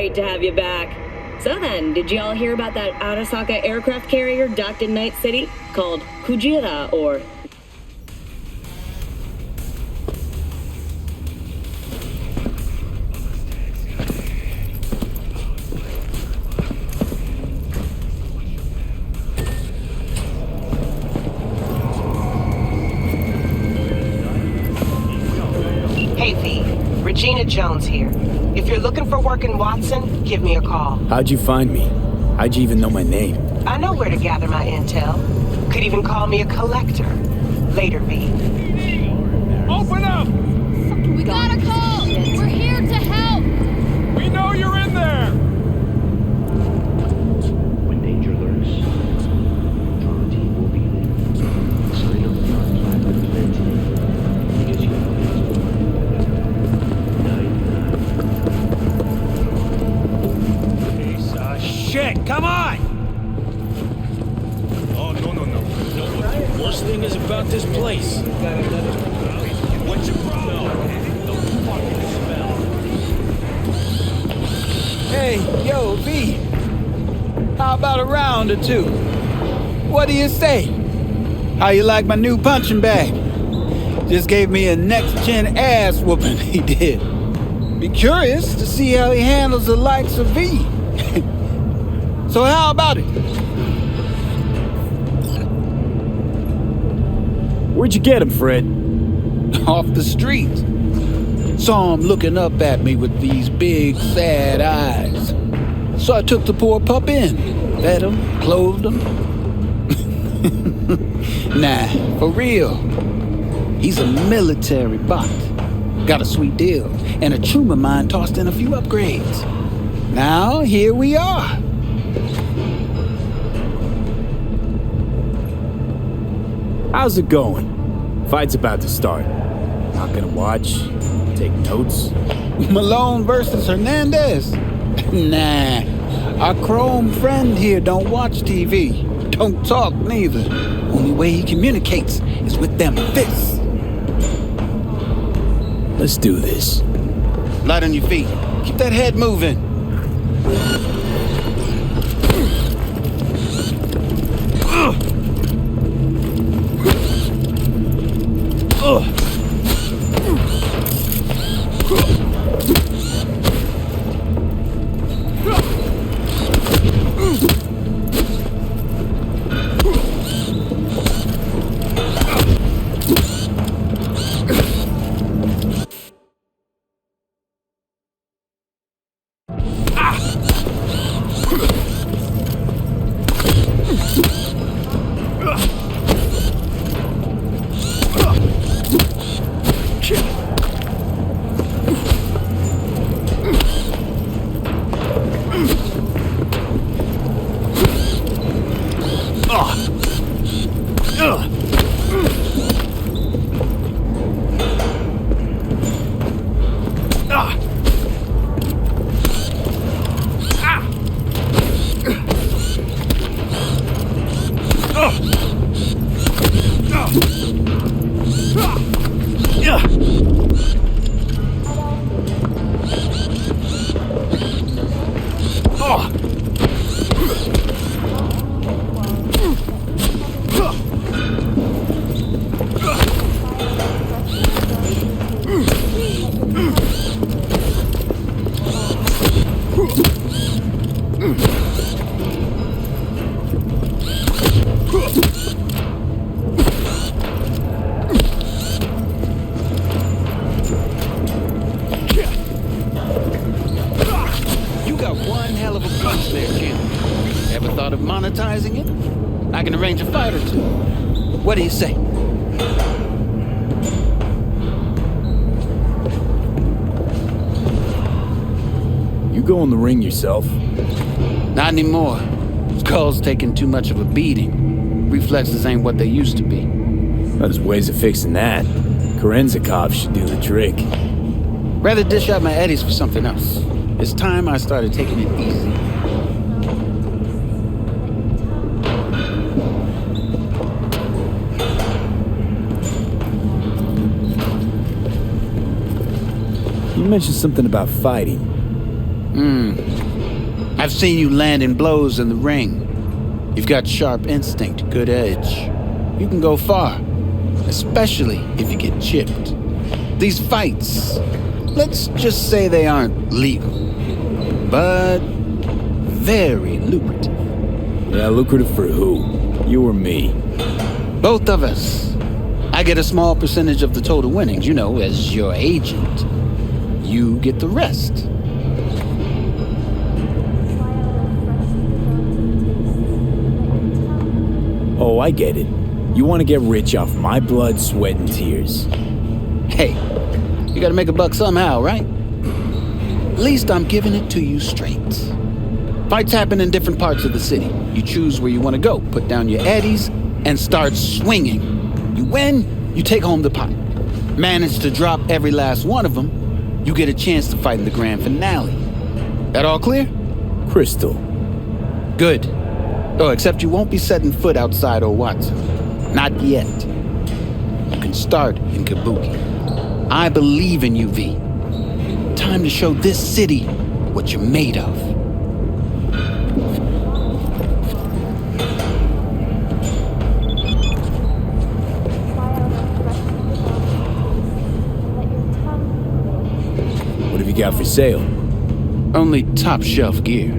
great to have you back. So then, did y'all hear about that Arasaka aircraft carrier docked in Night City? Called Kujira, or... Hey V, Regina Jones here. If you're looking for work in Watson, give me a call. How'd you find me? How'd you even know my name? I know where to gather my intel. Could even call me a collector. Later, V. Open up! We got a call! We're here to help! We know you're in there! When danger lurks, drama team will be there. Sign up for our platinum plan today, because you know it's 99. Piece of shit! Come on! Oh, no. The worst thing is about this place. What's your problem? The fucking smell. Hey, yo, V. How about a round or two? What do you say? How you like my new punching bag? Just gave me a next-gen ass whooping, he did. Be curious to see how he handles the likes of V. So how about it? Where'd you get him, Fred? Off the street. Saw him looking up at me with these big, sad eyes. So I took the poor pup in. Fed him, clothed him. Nah, for real. He's a military bot. Got a sweet deal, and a tumor mine tossed in a few upgrades. Now, here we are. How's it going? Fight's about to start. Not gonna watch, take notes. Malone versus Hernandez? Nah, our chrome friend here don't watch TV. Don't talk neither. Only way he communicates is with them fists. Let's do this. Light on your feet. Keep that head moving. Monetizing it? I can arrange a fight or two. What do you say? You go in the ring yourself? Not anymore. Skull's taking too much of a beating. Reflexes ain't what they used to be. Well, there's ways of fixing that. Korenzikov should do the trick. Rather dish out my eddies for something else. It's time I started taking it easy. You mentioned something about fighting. I've seen you landing blows in the ring. You've got sharp instinct, good edge. You can go far, especially if you get chipped. These fights, let's just say they aren't legal, but very lucrative. Yeah, lucrative for who? You or me? Both of us. I get a small percentage of the total winnings, you know, as your agent. You get the rest. Oh, I get it. You want to get rich off my blood, sweat, and tears. Hey, you gotta make a buck somehow, right? At least I'm giving it to you straight. Fights happen in different parts of the city. You choose where you want to go, put down your eddies, and start swinging. You win, you take home the pot. Manage to drop every last one of them, you get a chance to fight in the grand finale. That all clear? Crystal. Good. Oh, except you won't be setting foot outside old Watson. Not yet. You can start in Kabuki. I believe in you, V. Time to show this city what you're made of. What have you got for sale? Only top shelf gear.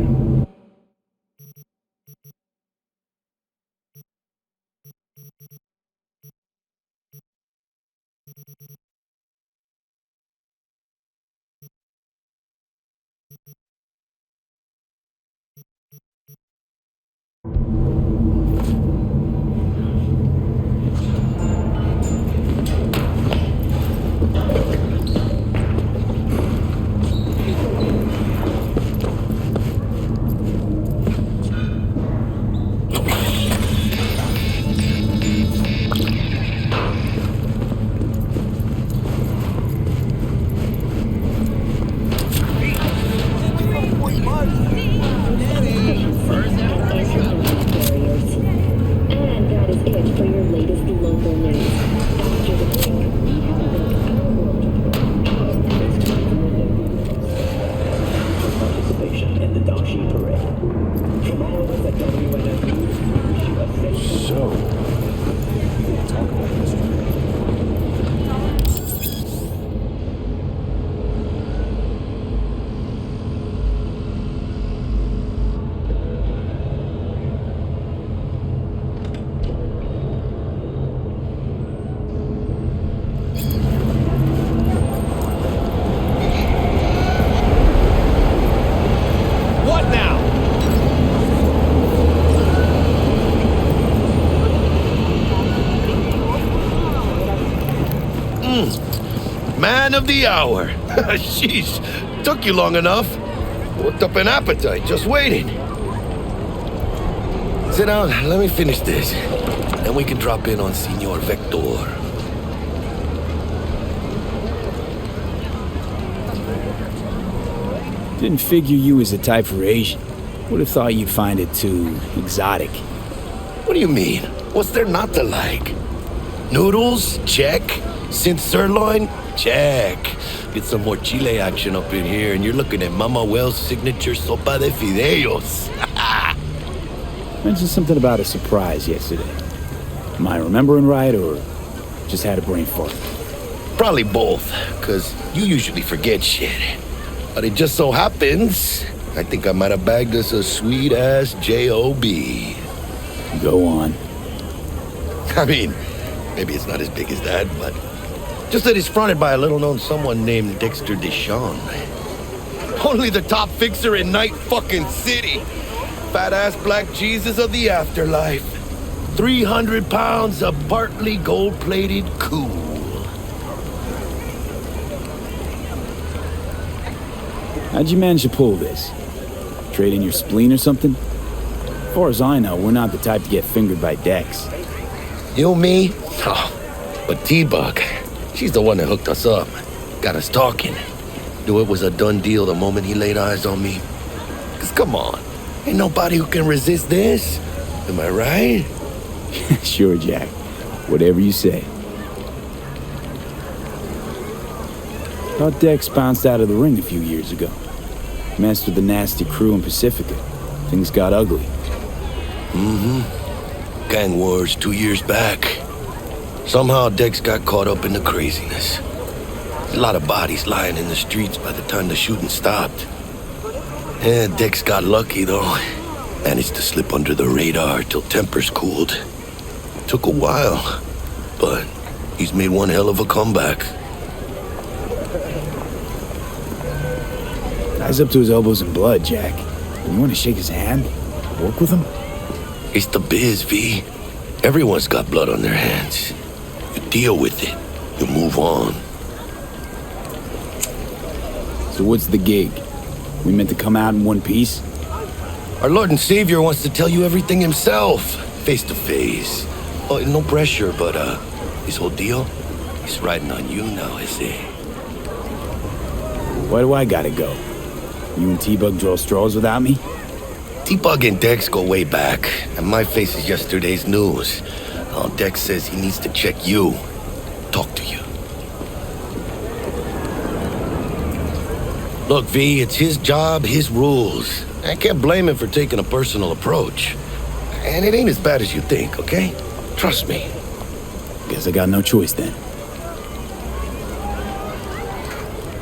And that is it for your latest local news. After the break, we have a look at our world. Participation in the Dashi Parade. From all of us at WNF, we wish you a safe. So, we can talk about this. What now? Man of the hour. Sheesh, took you long enough. Worked up an appetite, just waiting. Sit down, let me finish this. Then we can drop in on Senor Vector. Didn't figure you was the type for Asian. Would have thought you'd find it too exotic. What do you mean? What's there not to like? Noodles? Check. Synth sirloin? Check. Get some more chile action up in here, and you're looking at Mama Wells' signature sopa de fideos. Mentioned something about a surprise yesterday. Am I remembering right, or just had a brain fart? Probably both, because you usually forget shit. But it just so happens, I think I might have bagged us a sweet-ass J.O.B. Go on. I mean, maybe it's not as big as that, but just that it's fronted by a little-known someone named Dexter Deshawn. Only the top fixer in Night fucking City. Fat-ass black Jesus of the afterlife. 300 pounds of partly gold-plated cool. How'd you manage to pull this? Trade in your spleen or something? As far as I know, we're not the type to get fingered by Dex. You, me? Oh, but T-Bug, she's the one that hooked us up. Got us talking. Knew it was a done deal the moment he laid eyes on me. 'Cause come on, ain't nobody who can resist this. Am I right? Sure, Jack. Whatever you say. Thought Dex bounced out of the ring a few years ago. Messed with the nasty crew in Pacifica. Things got ugly. Gang wars 2 years back. Somehow Dex got caught up in the craziness. A lot of bodies lying in the streets by the time the shooting stopped. Yeah, Dex got lucky though. Managed to slip under the radar till tempers cooled. Took a while, but he's made one hell of a comeback. Guy's up to his elbows in blood, Jack. You want to shake his hand? Work with him? It's the biz, V. Everyone's got blood on their hands. You deal with it. You move on. So what's the gig? We meant to come out in one piece? Our Lord and Savior wants to tell you everything himself, face to face. Oh, no pressure, but this whole deal, it's riding on you now, I say. Why do I gotta go? You and T-Bug draw straws without me? T-Bug and Dex go way back, and my face is yesterday's news. Oh, Dex says he needs to check you, talk to you. Look, V, it's his job, his rules. I can't blame him for taking a personal approach. And it ain't as bad as you think, okay? Trust me. Guess I got no choice then.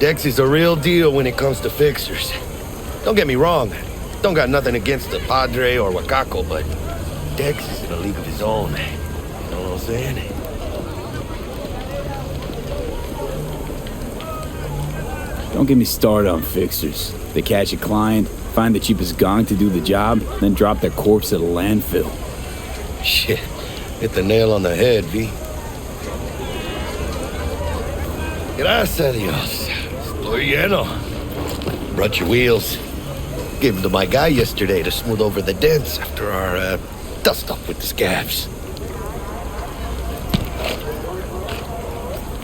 Dex is a real deal when it comes to fixers. Don't get me wrong. Don't got nothing against the Padre or Wakako, but Dex is in a league of his own. You know what I'm saying? Don't get me started on fixers. They catch a client, find the cheapest gong to do the job, then drop their corpse at a landfill. Shit, hit the nail on the head, V. Gracias a Dios. Estoy lleno. Brought your wheels. Gave them to my guy yesterday to smooth over the dents after our dust-up with the scabs.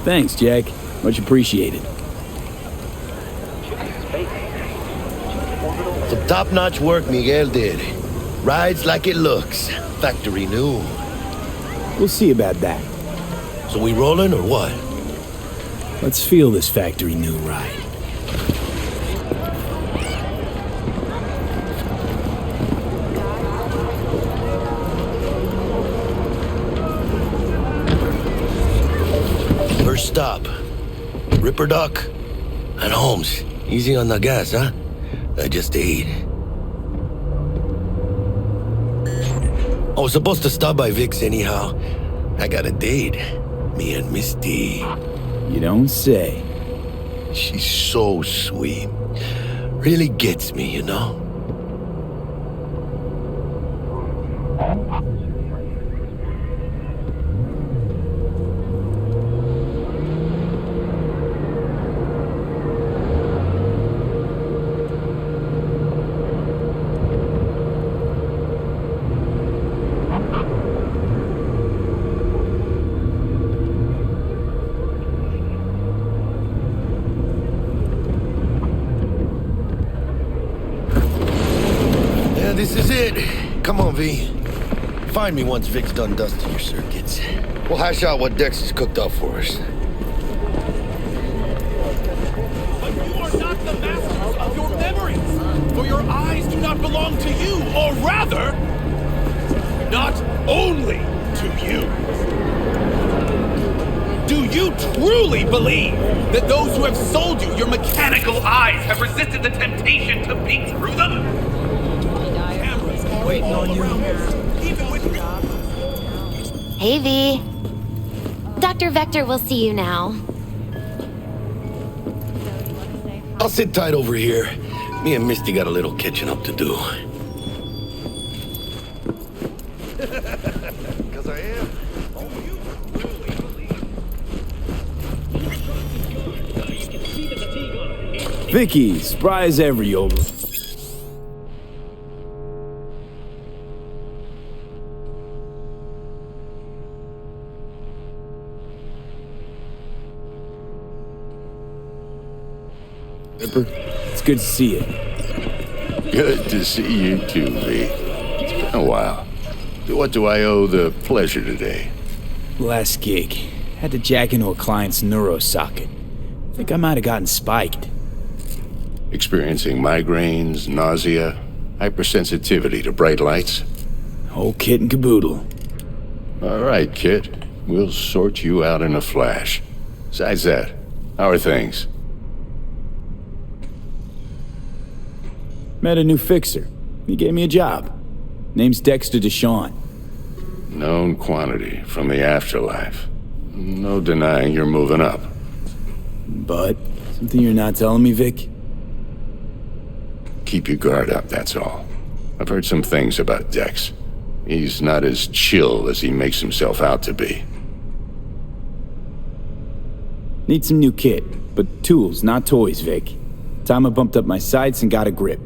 Thanks, Jack. Much appreciated. Some top-notch work Miguel did. Rides like it looks. Factory new. We'll see about that. So we rolling or what? Let's feel this factory new ride. First stop. Ripperdock and Holmes. Easy on the gas, huh? I just ate. I was supposed to stop by Vic's anyhow. I got a date. Me and Misty. You don't say. She's so sweet. Really gets me, you know? This is it. Come on, V. Find me once Vic's done dusting your circuits. We'll hash out what Dex has cooked up for us. But you are not the masters of your memories, for your eyes do not belong to you, or rather, not only to you. Do you truly believe that those who have sold you your mechanical eyes have resisted the temptation to peek through them? Waiting on you. Even with Hey, V. Dr. Vector will see you now. I'll sit tight over here. Me and Misty got a little catching up to do. Because I am. Vicky, spry as ever, Yoba. It's good to see you. Good to see you too, V. It's been a while. What do I owe the pleasure today? Last gig. Had to jack into a client's neuro socket. Think I might have gotten spiked. Experiencing migraines, nausea, hypersensitivity to bright lights? Whole kit and caboodle. All right, kid. We'll sort you out in a flash. Besides that, how are things? Met a new fixer. He gave me a job. Name's Dexter Deshawn. Known quantity from the afterlife. No denying you're moving up. But, something you're not telling me, Vic? Keep your guard up, that's all. I've heard some things about Dex. He's not as chill as he makes himself out to be. Need some new kit, but tools, not toys, Vic. Time I bumped up my sights and got a grip.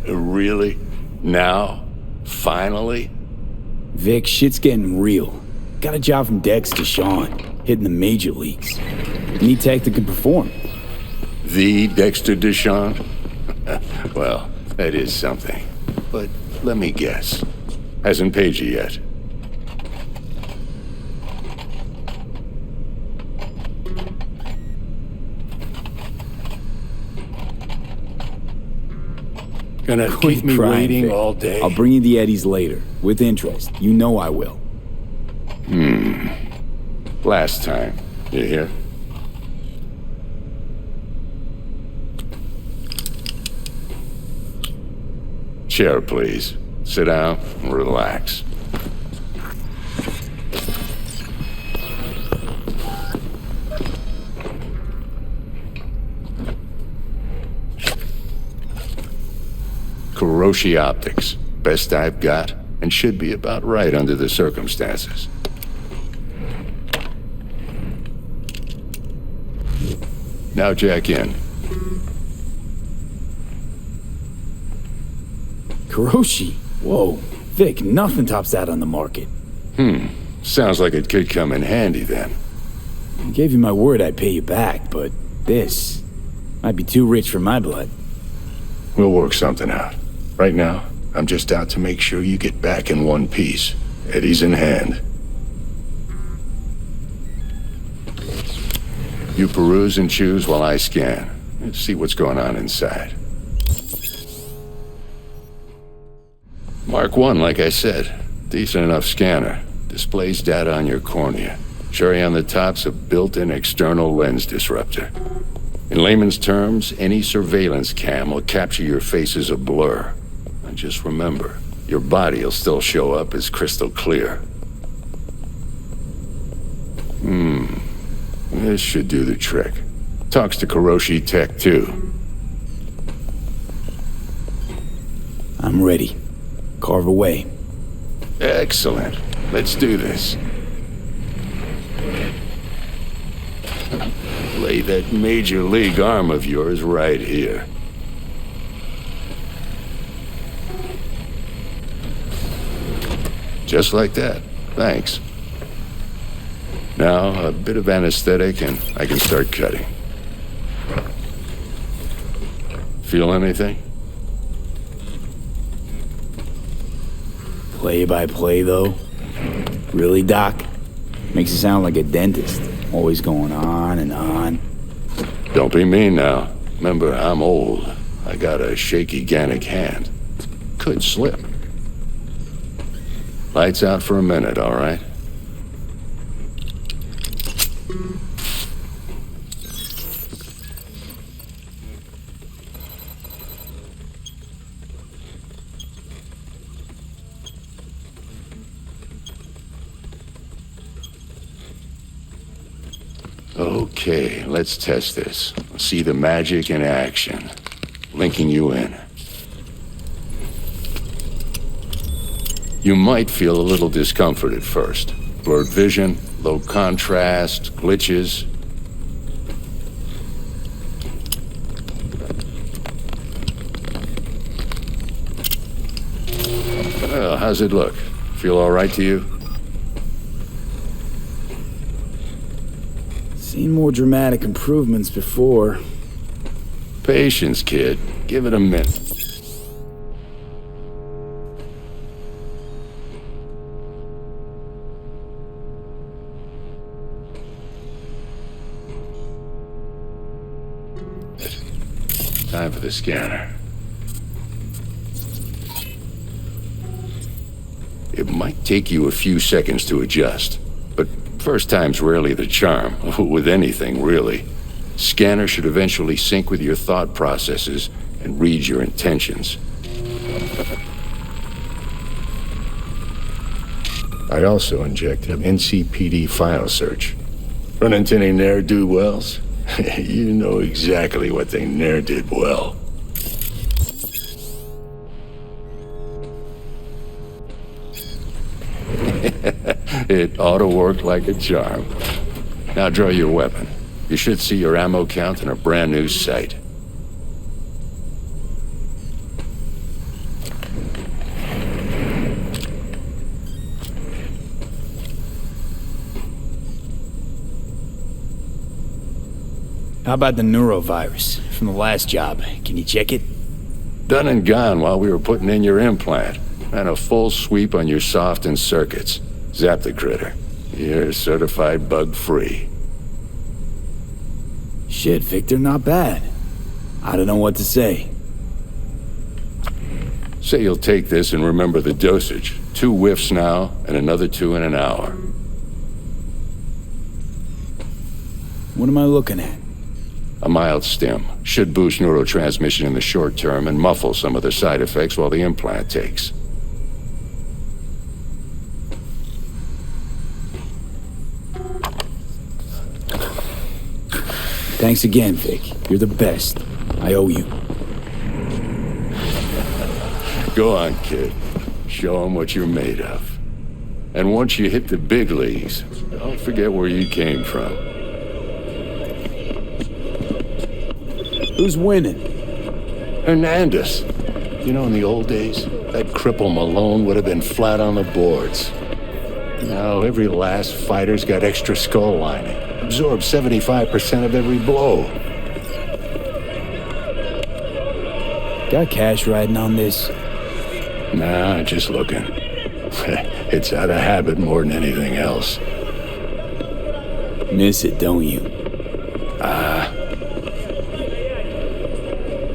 Really? Now? Finally? Vic, shit's getting real. Got a job from Dex Deshawn, hitting the major leagues. Need tech that can perform. The Dexter Deshawn? Well, that is something. But let me guess. Hasn't paid you yet. Gonna keep me Crying, waiting Vic. all day? I'll bring you the Eddies later, with interest. You know I will. Last time. You hear? Chair, please. Sit down and relax. Kuroshi Optics. Best I've got, and should be about right under the circumstances. Now jack in. Kuroshi? Whoa. Vic, nothing tops that on the market. Sounds like it could come in handy then. I gave you my word I'd pay you back, but this might be too rich for my blood. We'll work something out. Right now, I'm just out to make sure you get back in one piece. Eddie's in hand. You peruse and choose while I scan. Let's see what's going on inside. Mark 1, like I said. Decent enough scanner. Displays data on your cornea. Cherry on the top's a built-in external lens disruptor. In layman's terms, any surveillance cam will capture your face as a blur. And just remember, your body will still show up as crystal clear. This should do the trick. Talks to Kuroshi Tech, too. I'm ready. Carve away. Excellent. Let's do this. Lay that major league arm of yours right here. Just like that. Thanks. Now, a bit of anesthetic and I can start cutting. Feel anything? Play by play, though? Really, Doc? Makes it sound like a dentist. Always going on and on. Don't be mean now. Remember, I'm old. I got a shaky Gannic hand. Could slip. Lights out for a minute, all right? Okay, let's test this. See the magic in action. Linking you in. You might feel a little discomfort at first. Blurred vision, low contrast, glitches. Well, how's it look? Feel all right to you? Seen more dramatic improvements before. Patience, kid. Give it a minute. Time for the scanner. It might take you a few seconds to adjust, but first time's rarely the charm, with anything, really. Scanner should eventually sync with your thought processes and read your intentions. I also inject an NCPD file search. Run into any ne'er-do-wells? You know exactly what they ne'er did well. It ought to work like a charm. Now draw your weapon. You should see your ammo count in a brand new sight. How about the neurovirus from the last job? Can you check it? Done and gone while we were putting in your implant. And a full sweep on your soft and circuits. Zap the critter. You're certified bug-free. Shit, Victor, not bad. I don't know what to say. Say you'll take this and remember the dosage. 2 whiffs now, and another 2 in an hour. What am I looking at? A mild stim. Should boost neurotransmission in the short term and muffle some of the side effects while the implant takes. Thanks again, Vic. You're the best. I owe you. Go on, kid. Show 'em what you're made of. And once you hit the big leagues, don't forget where you came from. Who's winning? Hernandez. You know, in the old days, that cripple Malone would have been flat on the boards. Now, every last fighter's got extra skull lining. Absorbs 75% of every blow. Got cash riding on this? Nah, just looking. It's out of habit more than anything else. Miss it, don't you?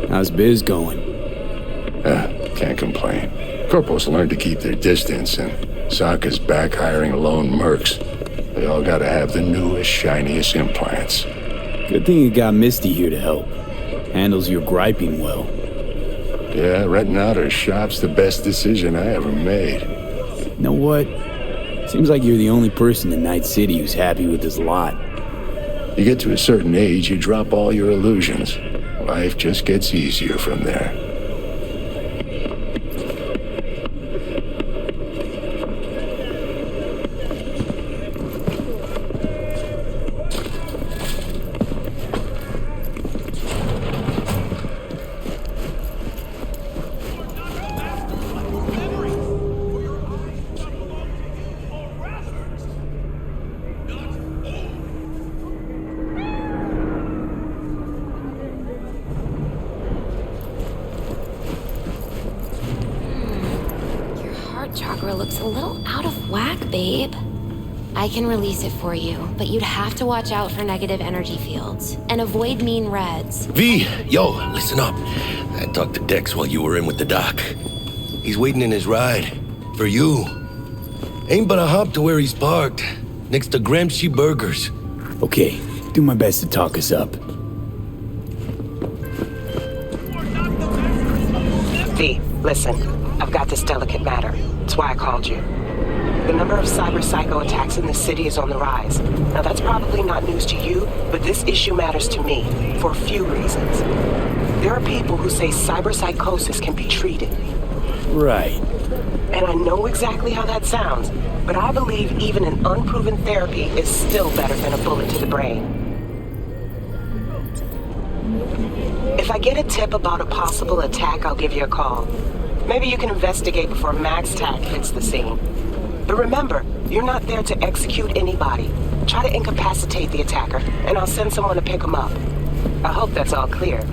How's biz going? Can't complain. Corporals learned to keep their distance, and Sokka's back hiring lone mercs. They all gotta have the newest, shiniest implants. Good thing you got Misty here to help. Handles your griping well. Yeah, renting out her shop's the best decision I ever made. You know what? Seems like you're the only person in Night City who's happy with this lot. You get to a certain age, you drop all your illusions. Life just gets easier from there. Chakra looks a little out of whack, babe. I can release it for you, but you'd have to watch out for negative energy fields and avoid mean reds. V, yo, listen up. I talked to Dex while you were in with the doc. He's waiting in his ride. For you. Ain't but a hop to where he's parked. Next to Gramsci Burgers. Okay, do my best to talk us up. V, listen. I've got this delicate matter. That's why I called you. The number of cyber psycho attacks in the city is on the rise. Now that's probably not news to you, but this issue matters to me for a few reasons. There are people who say cyber psychosis can be treated. Right. And I know exactly how that sounds, but I believe even an unproven therapy is still better than a bullet to the brain. If I get a tip about a possible attack, I'll give you a call. Maybe you can investigate before Max Tac hits the scene. But remember, you're not there to execute anybody. Try to incapacitate the attacker, and I'll send someone to pick him up. I hope that's all clear.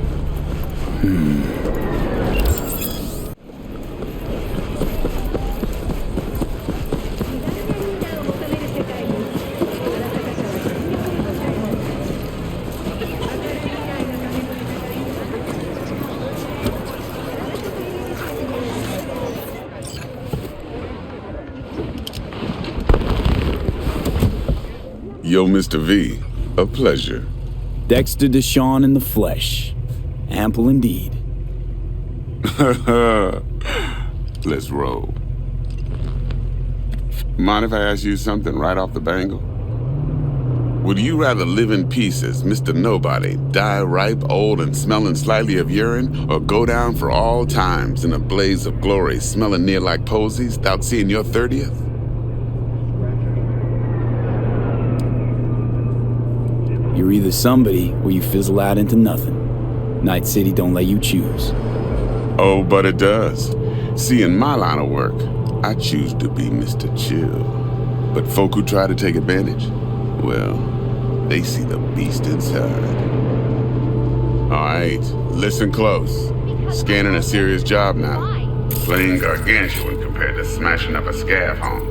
Yo, Mr. V, a pleasure. Dexter Deshawn in the flesh. Ample indeed. Let's roll. Mind if I ask you something right off the bangle? Would you rather live in pieces, Mr. Nobody, die ripe, old, and smelling slightly of urine, or go down for all times in a blaze of glory, smelling near like posies, without seeing your 30th? You're either somebody or you fizzle out into nothing. Night City don't let you choose. Oh, but it does. See, in my line of work, I choose to be Mr. Chill. But folk who try to take advantage, well, they see the beast inside. All right, listen close. Scanning a serious job now. Playing gargantuan compared to smashing up a scav home.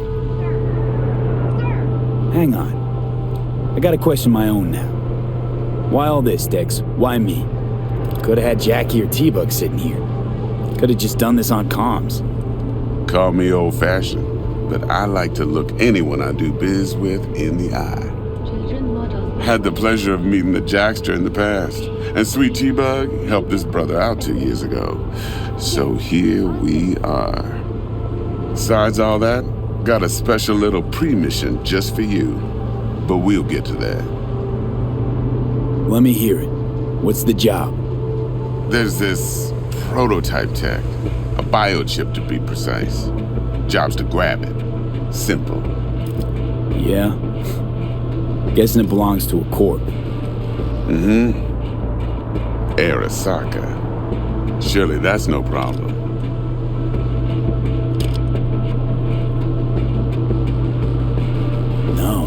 Hang on. I got a question of my own now. Why all this, Dex? Why me? Could've had Jackie or T-Bug sitting here. Could've just done this on comms. Call me old-fashioned, but I like to look anyone I do biz with in the eye. Had the pleasure of meeting the Jackster in the past, and sweet T-Bug helped this brother out 2 years ago. So here we are. Besides all that, got a special little pre-mission just for you. But we'll get to that. Let me hear it. What's the job? There's this prototype tech, a biochip to be precise. Job's to grab it. Simple. Yeah? Guessing it belongs to a corp. Mm-hmm. Arasaka. Surely that's no problem.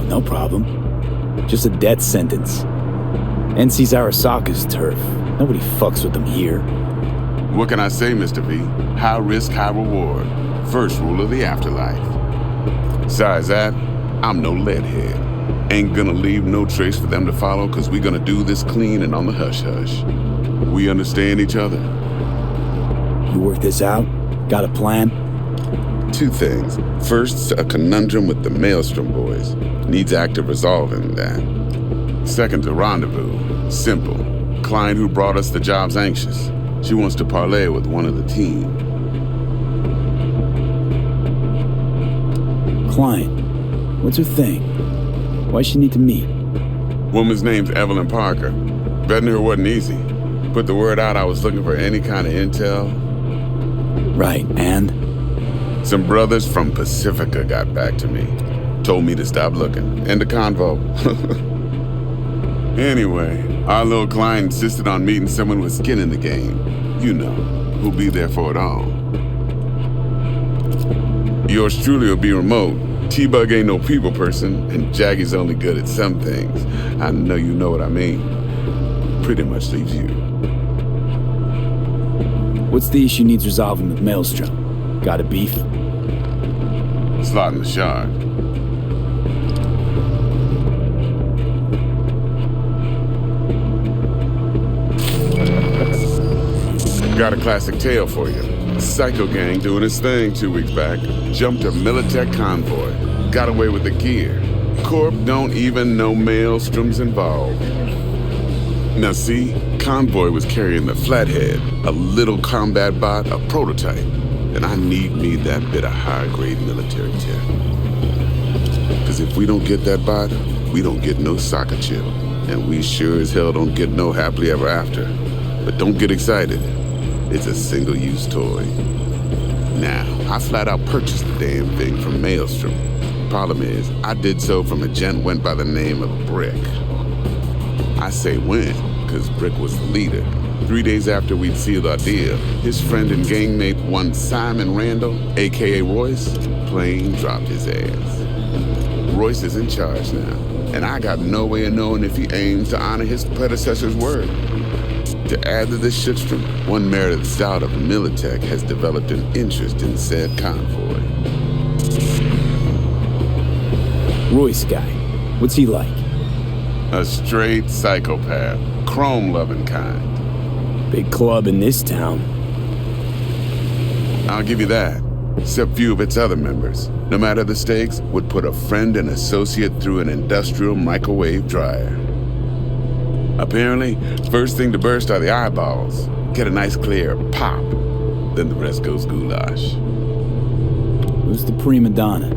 No problem. Just a death sentence. NC's Arasaka's turf. Nobody fucks with them here. What can I say, Mr. V? High risk, high reward. First rule of the afterlife. Besides that, I'm no leadhead. Ain't gonna leave no trace for them to follow, cause we gonna do this clean and on the hush-hush. We understand each other? You work this out? Got a plan? Two things. First, a conundrum with the Maelstrom boys. Needs active resolving that. Second, a rendezvous. Simple. Client who brought us the job's anxious. She wants to parlay with one of the team. Client? What's her thing? Why'd she need to meet? Woman's name's Evelyn Parker. Vetting her wasn't easy. Put the word out I was looking for any kind of intel. Right, and? Some brothers from Pacifica got back to me. Told me to stop looking. End of convo. Anyway, our little client insisted on meeting someone with skin in the game. You know, who'll be there for it all. Yours truly will be remote. T-Bug ain't no people person, and Jaggy's only good at some things. I know you know what I mean. Pretty much leaves you. What's the issue needs resolving with Maelstrom? Got a beef? Slotting the shard. Got a classic tale for you. Psycho gang doing his thing 2 weeks back. Jumped a Militech convoy. Got away with the gear. Corp don't even know Maelstrom's involved. Now see, convoy was carrying the Flathead, a little combat bot, a prototype. And I need me that bit of high-grade military tech. Cause if we don't get that bot, we don't get no soccer chip. And we sure as hell don't get no happily ever after. But don't get excited. It's a single-use toy. Now, I flat out purchased the damn thing from Maelstrom. Problem is, I did so from a gent went by the name of Brick. I say went, cause Brick was the leader. 3 days after we'd sealed our deal, his friend and gangmate, one Simon Randall, aka Royce, plain dropped his ass. Royce is in charge now, and I got no way of knowing if he aims to honor his predecessor's word. To add to this shitstorm, one Meredith Stout of Militech has developed an interest in said convoy. Royce guy. What's he like? A straight psychopath, chrome-loving kind. Big club in this town. I'll give you that. except few of its other members, no matter the stakes, would put a friend and associate through an industrial microwave dryer. Apparently, first thing to burst are the eyeballs. Get a nice clear pop, then the rest goes goulash. Who's the prima donna?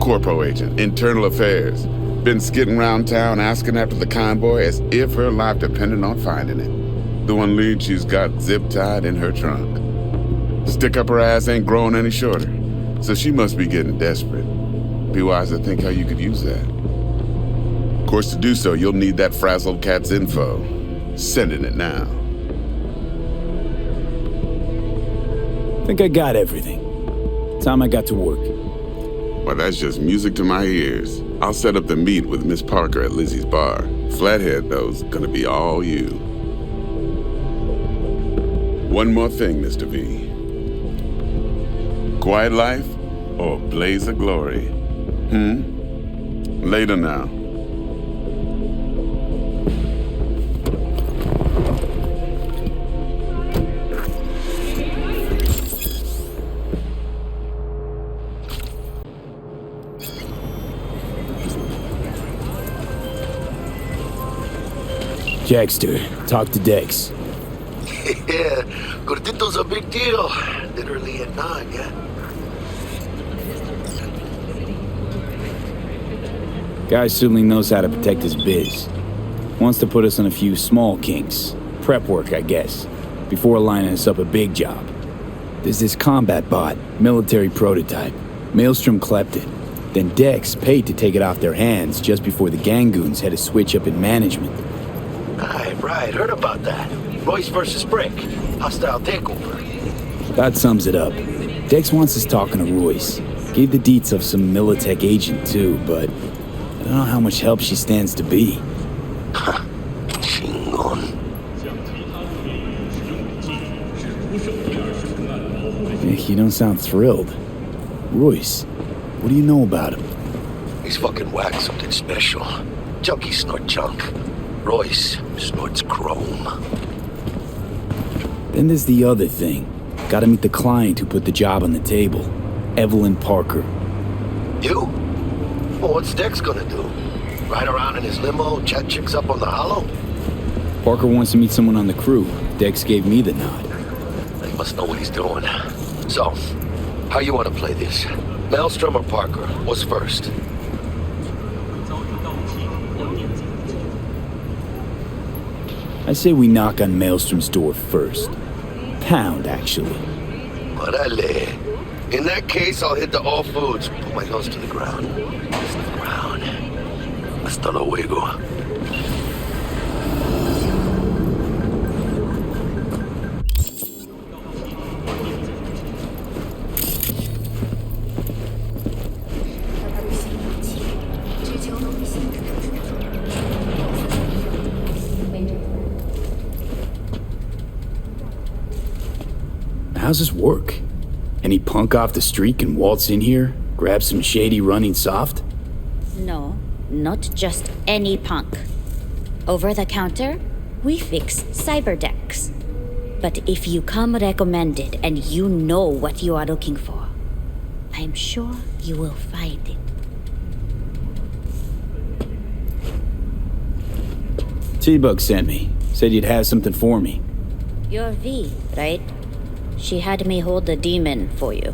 Corpo agent, internal affairs. Been skidding around town asking after the convoy as if her life depended on finding it. The one lead she's got zip-tied in her trunk. Stick up her ass ain't growing any shorter, so she must be getting desperate. Be wise to think how you could use that. Of course, to do so, you'll need that frazzled cat's info. Sending it now. Think I got everything. Time I got to work. Well, that's just music to my ears. I'll set up the meet with Miss Parker at Lizzie's bar. Flathead, though's gonna be all you. One more thing, Mr. V. Quiet life or blaze of glory? Later now. Jackster, talk to Dex. Yeah, Gordito's a big deal. Literally at 9, yeah? Guy certainly knows how to protect his biz. Wants to put us on a few small kinks. Prep work, I guess. Before lining us up a big job. There's this combat bot, military prototype. Maelstrom clept it. Then Dex paid to take it off their hands just before the Gangoons had a switch up in management. Right, heard about that. Royce versus Brick. Hostile takeover. That sums it up. Dex wants us talking to Royce. Gave the deets of some Militech agent too, but I don't know how much help she stands to be. Chingon. You don't sound thrilled. Royce, what do you know about him? He's fucking whacked something special. Junkies snort junk. Royce snorts chrome. Then there's the other thing. Gotta meet the client who put the job on the table. Evelyn Parker. You? Well, what's Dex gonna do? Ride around in his limo, chat chicks up on the hollow? Parker wants to meet someone on the crew. Dex gave me the nod. He must know what he's doing. So, how you want to play this? Maelstrom or Parker? What's first? I say we knock on Maelstrom's door first. Pound, actually. Orale. In that case, I'll hit the all foods. Put my nose to the ground. It's the ground. Hasta luego. How's this work? Any punk off the street can waltz in here, grab some shady running soft? No, not just any punk. Over the counter, we fix cyberdecks. But if you come recommended and you know what you are looking for, I'm sure you will find it. T-Bug sent me. Said you'd have something for me. You're V, right? She had me hold the demon for you.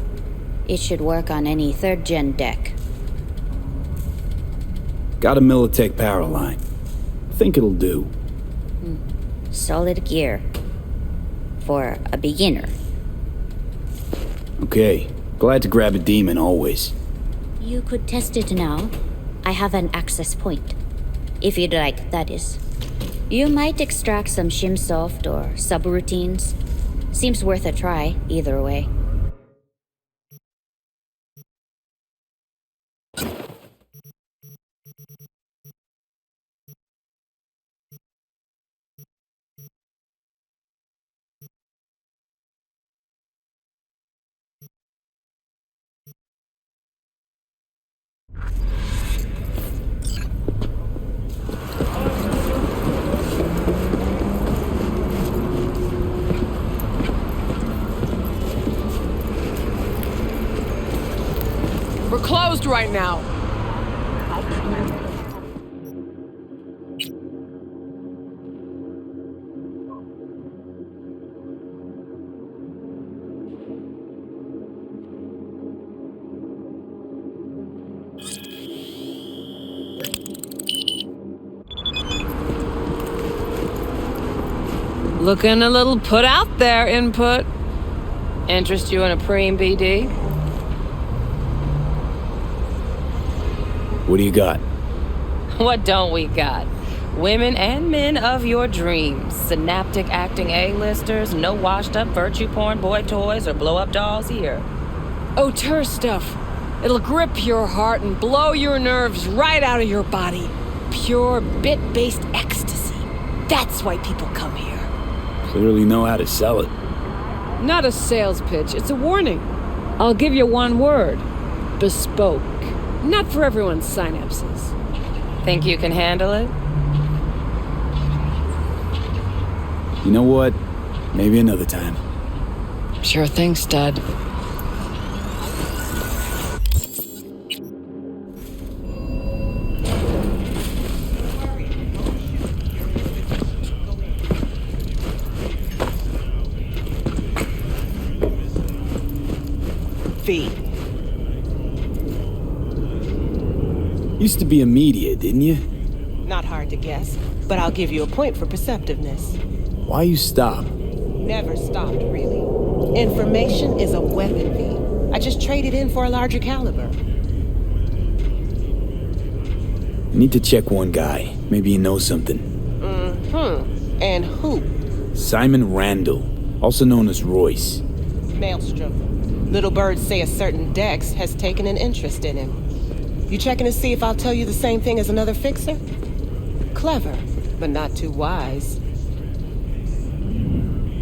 It should work on any 3rd-gen deck. Got a Militech power line. Think it'll do. Solid gear. For a beginner. Okay. Glad to grab a demon always. You could test it now. I have an access point. If you'd like, that is. You might extract some shimsoft or subroutines. Seems worth a try, either way. We're closed right now. Looking a little put out there, Input. Interest you in a preem BD? What do you got? What don't we got? Women and men of your dreams. Synaptic acting A-listers, no washed-up virtue porn boy toys or blow-up dolls here. Auteur stuff. It'll grip your heart and blow your nerves right out of your body. Pure bit-based ecstasy. That's why people come here. Clearly know how to sell it. Not a sales pitch, it's a warning. I'll give you one word. Bespoke. Not for everyone's synapses. Think you can handle it? You know what? Maybe another time. Sure thing, stud. V. Used to be a media, didn't you? Not hard to guess, but I'll give you a point for perceptiveness. Why you stop? Never stopped, really. Information is a weapon, V. I just traded in for a larger caliber. I need to check one guy. Maybe he knows something. Mm-hmm. And who? Simon Randall, also known as Royce. Maelstrom. Little birds say a certain Dex has taken an interest in him. You checking to see if I'll tell you the same thing as another fixer? Clever, but not too wise.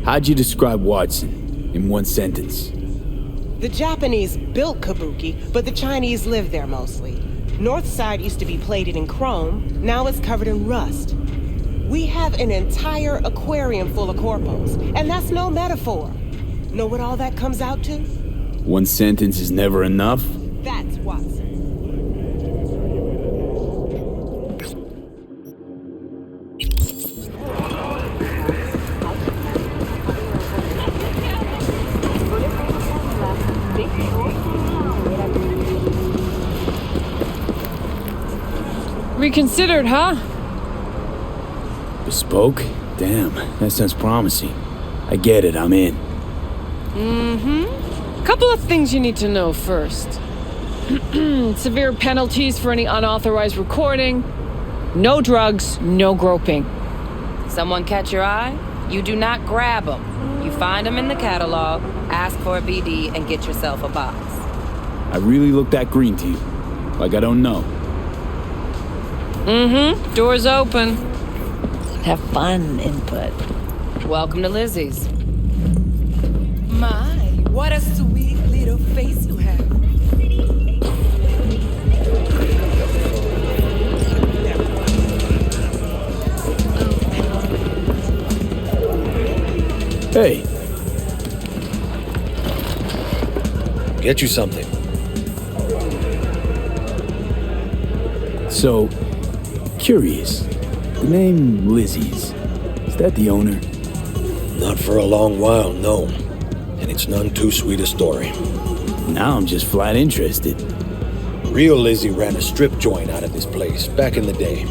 How'd you describe Watson in one sentence? The Japanese built Kabuki, but the Chinese live there mostly. North side used to be plated in chrome, now it's covered in rust. We have an entire aquarium full of corpos, and that's no metaphor. Know what all that comes out to? One sentence is never enough? That's Watson. Reconsidered, huh? Bespoke? Damn, that sounds promising. I get it, I'm in. Couple of things you need to know first. Severe penalties for any unauthorized recording. No drugs, no groping. Someone catch your eye? You do not grab them. You find them in the catalog, ask for a BD, and get yourself a box. I really look that green to you. Like I don't know. Door's open. Have fun, Input. Welcome to Lizzie's. My, what a sweet little face you have. Hey. Get you something. So, curious. The name Lizzie's. Is that the owner? Not for a long while, no. And it's none too sweet a story. Now I'm just flat interested. Real Lizzie ran a strip joint out of this place back in the day.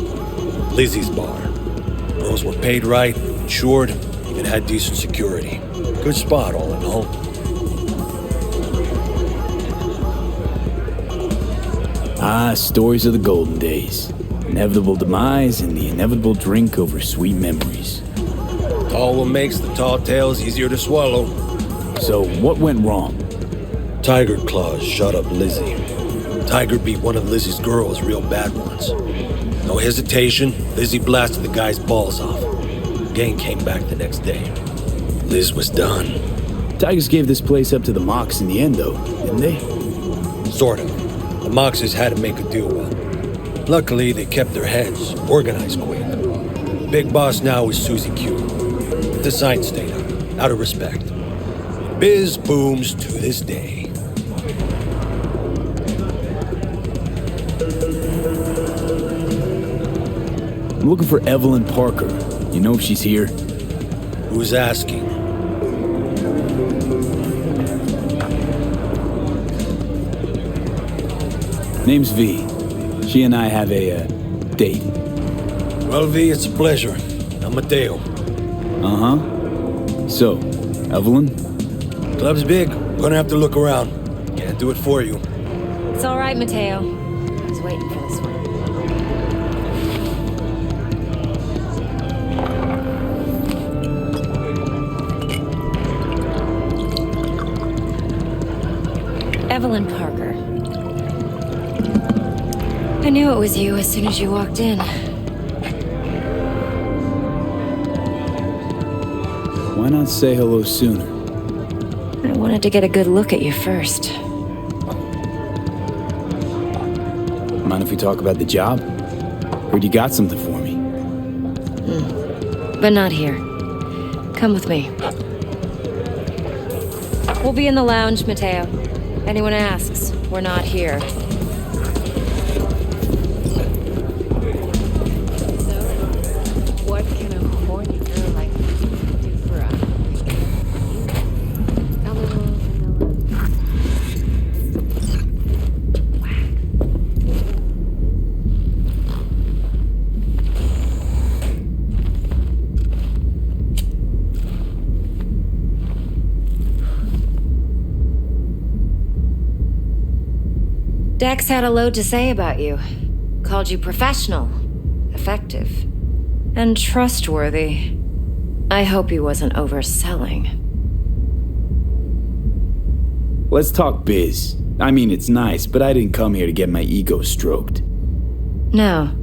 Lizzie's Bar. Girls were paid right, insured, even had decent security. Good spot, all in all. Ah, stories of the golden days. Inevitable demise and the inevitable drink over sweet memories. All what makes the tall tales easier to swallow. So, what went wrong? Tiger Claws shot up Lizzie. Tiger beat one of Lizzie's girls real bad once. No hesitation, Lizzie blasted the guy's balls off. Gang came back the next day. Liz was done. Tigers gave this place up to the Mox in the end, though, didn't they? Sort of. The Moxes had to make a deal with them. Luckily, they kept their heads, organized quick. Big boss now is Susie Q. The sign stayed up, out of respect. Biz booms to this day. I'm looking for Evelyn Parker. You know if she's here? Who's asking? Name's V. She and I have a, date. Well, V, it's a pleasure. I'm Mateo. Uh-huh. So, Evelyn? Club's big. Gonna have to look around. Can't do it for you. It's all right, Mateo. I was waiting for this one. Evelyn Parker. I knew it was you as soon as you walked in. Why not say hello sooner? I wanted to get a good look at you first. Mind if we talk about the job? Heard you got something for me. But not here. Come with me. We'll be in the lounge, Mateo. Anyone asks, we're not here. What can a horny girl like me do for a little vanilla? Dex had a load to say about you. Called you professional, effective, and trustworthy. I hope he wasn't overselling. Let's talk biz. I mean, it's nice, but I didn't come here to get my ego stroked. No,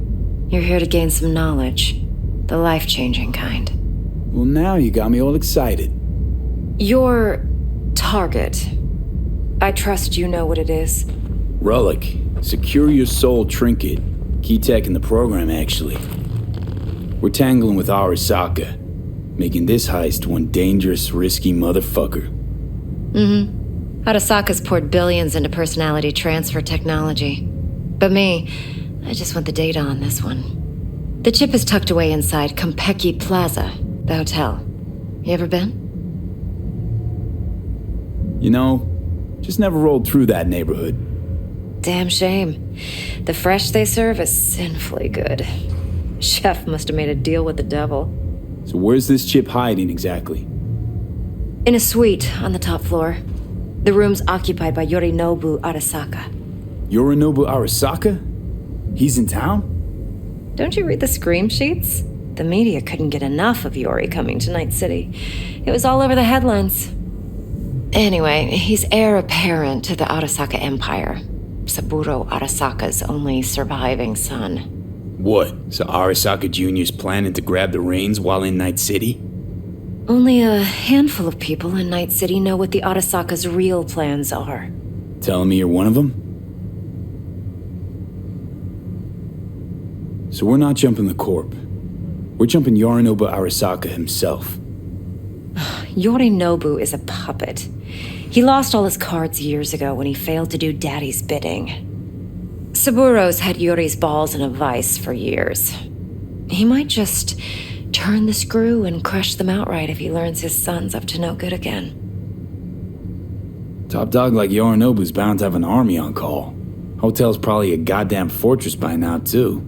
you're here to gain some knowledge. The life-changing kind. Well, now you got me all excited. Your target. I trust you know what it is. Relic. Secure your soul trinket. Key tech in the program, actually. We're tangling with Arasaka, making this heist one dangerous, risky motherfucker. Mm-hmm. Arasaka's poured billions into personality transfer technology. But me, I just want the data on this one. The chip is tucked away inside Kompeki Plaza, the hotel. You ever been? You know, just never rolled through that neighborhood. Damn shame. The fresh they serve is sinfully good. Chef must have made a deal with the devil. So where's this chip hiding exactly? In a suite on the top floor. The room's occupied by Yorinobu Arasaka. Yorinobu Arasaka? He's in town? Don't you read the scream sheets? The media couldn't get enough of Yori coming to Night City. It was all over the headlines. Anyway, he's heir apparent to the Arasaka Empire. Saburo Arasaka's only surviving son. What? So Arasaka Jr.'s planning to grab the reins while in Night City? Only a handful of people in Night City know what the Arasaka's real plans are. Telling me you're one of them? So we're not jumping the Corp. We're jumping Yorinobu Arasaka himself. Yorinobu is a puppet. He lost all his cards years ago when he failed to do Daddy's bidding. Saburo's had Yori's balls in a vice for years. He might just turn the screw and crush them outright if he learns his son's up to no good again. Top dog like Yorinobu's bound to have an army on call. Hotel's probably a goddamn fortress by now, too.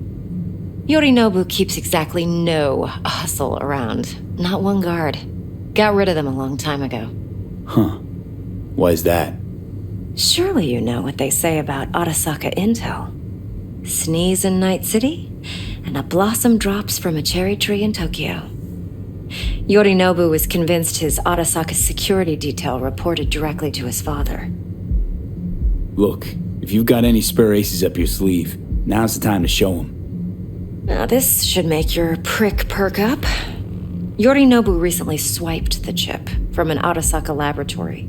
Yorinobu keeps exactly no hustle around. Not one guard. Got rid of them a long time ago. Huh. Why is that? Surely you know what they say about Arasaka intel. Sneeze in Night City, and a blossom drops from a cherry tree in Tokyo. Yorinobu was convinced his Arasaka security detail reported directly to his father. Look, if you've got any spare aces up your sleeve, now's the time to show them. Now this should make your prick perk up. Yorinobu recently swiped the chip from an Arasaka laboratory.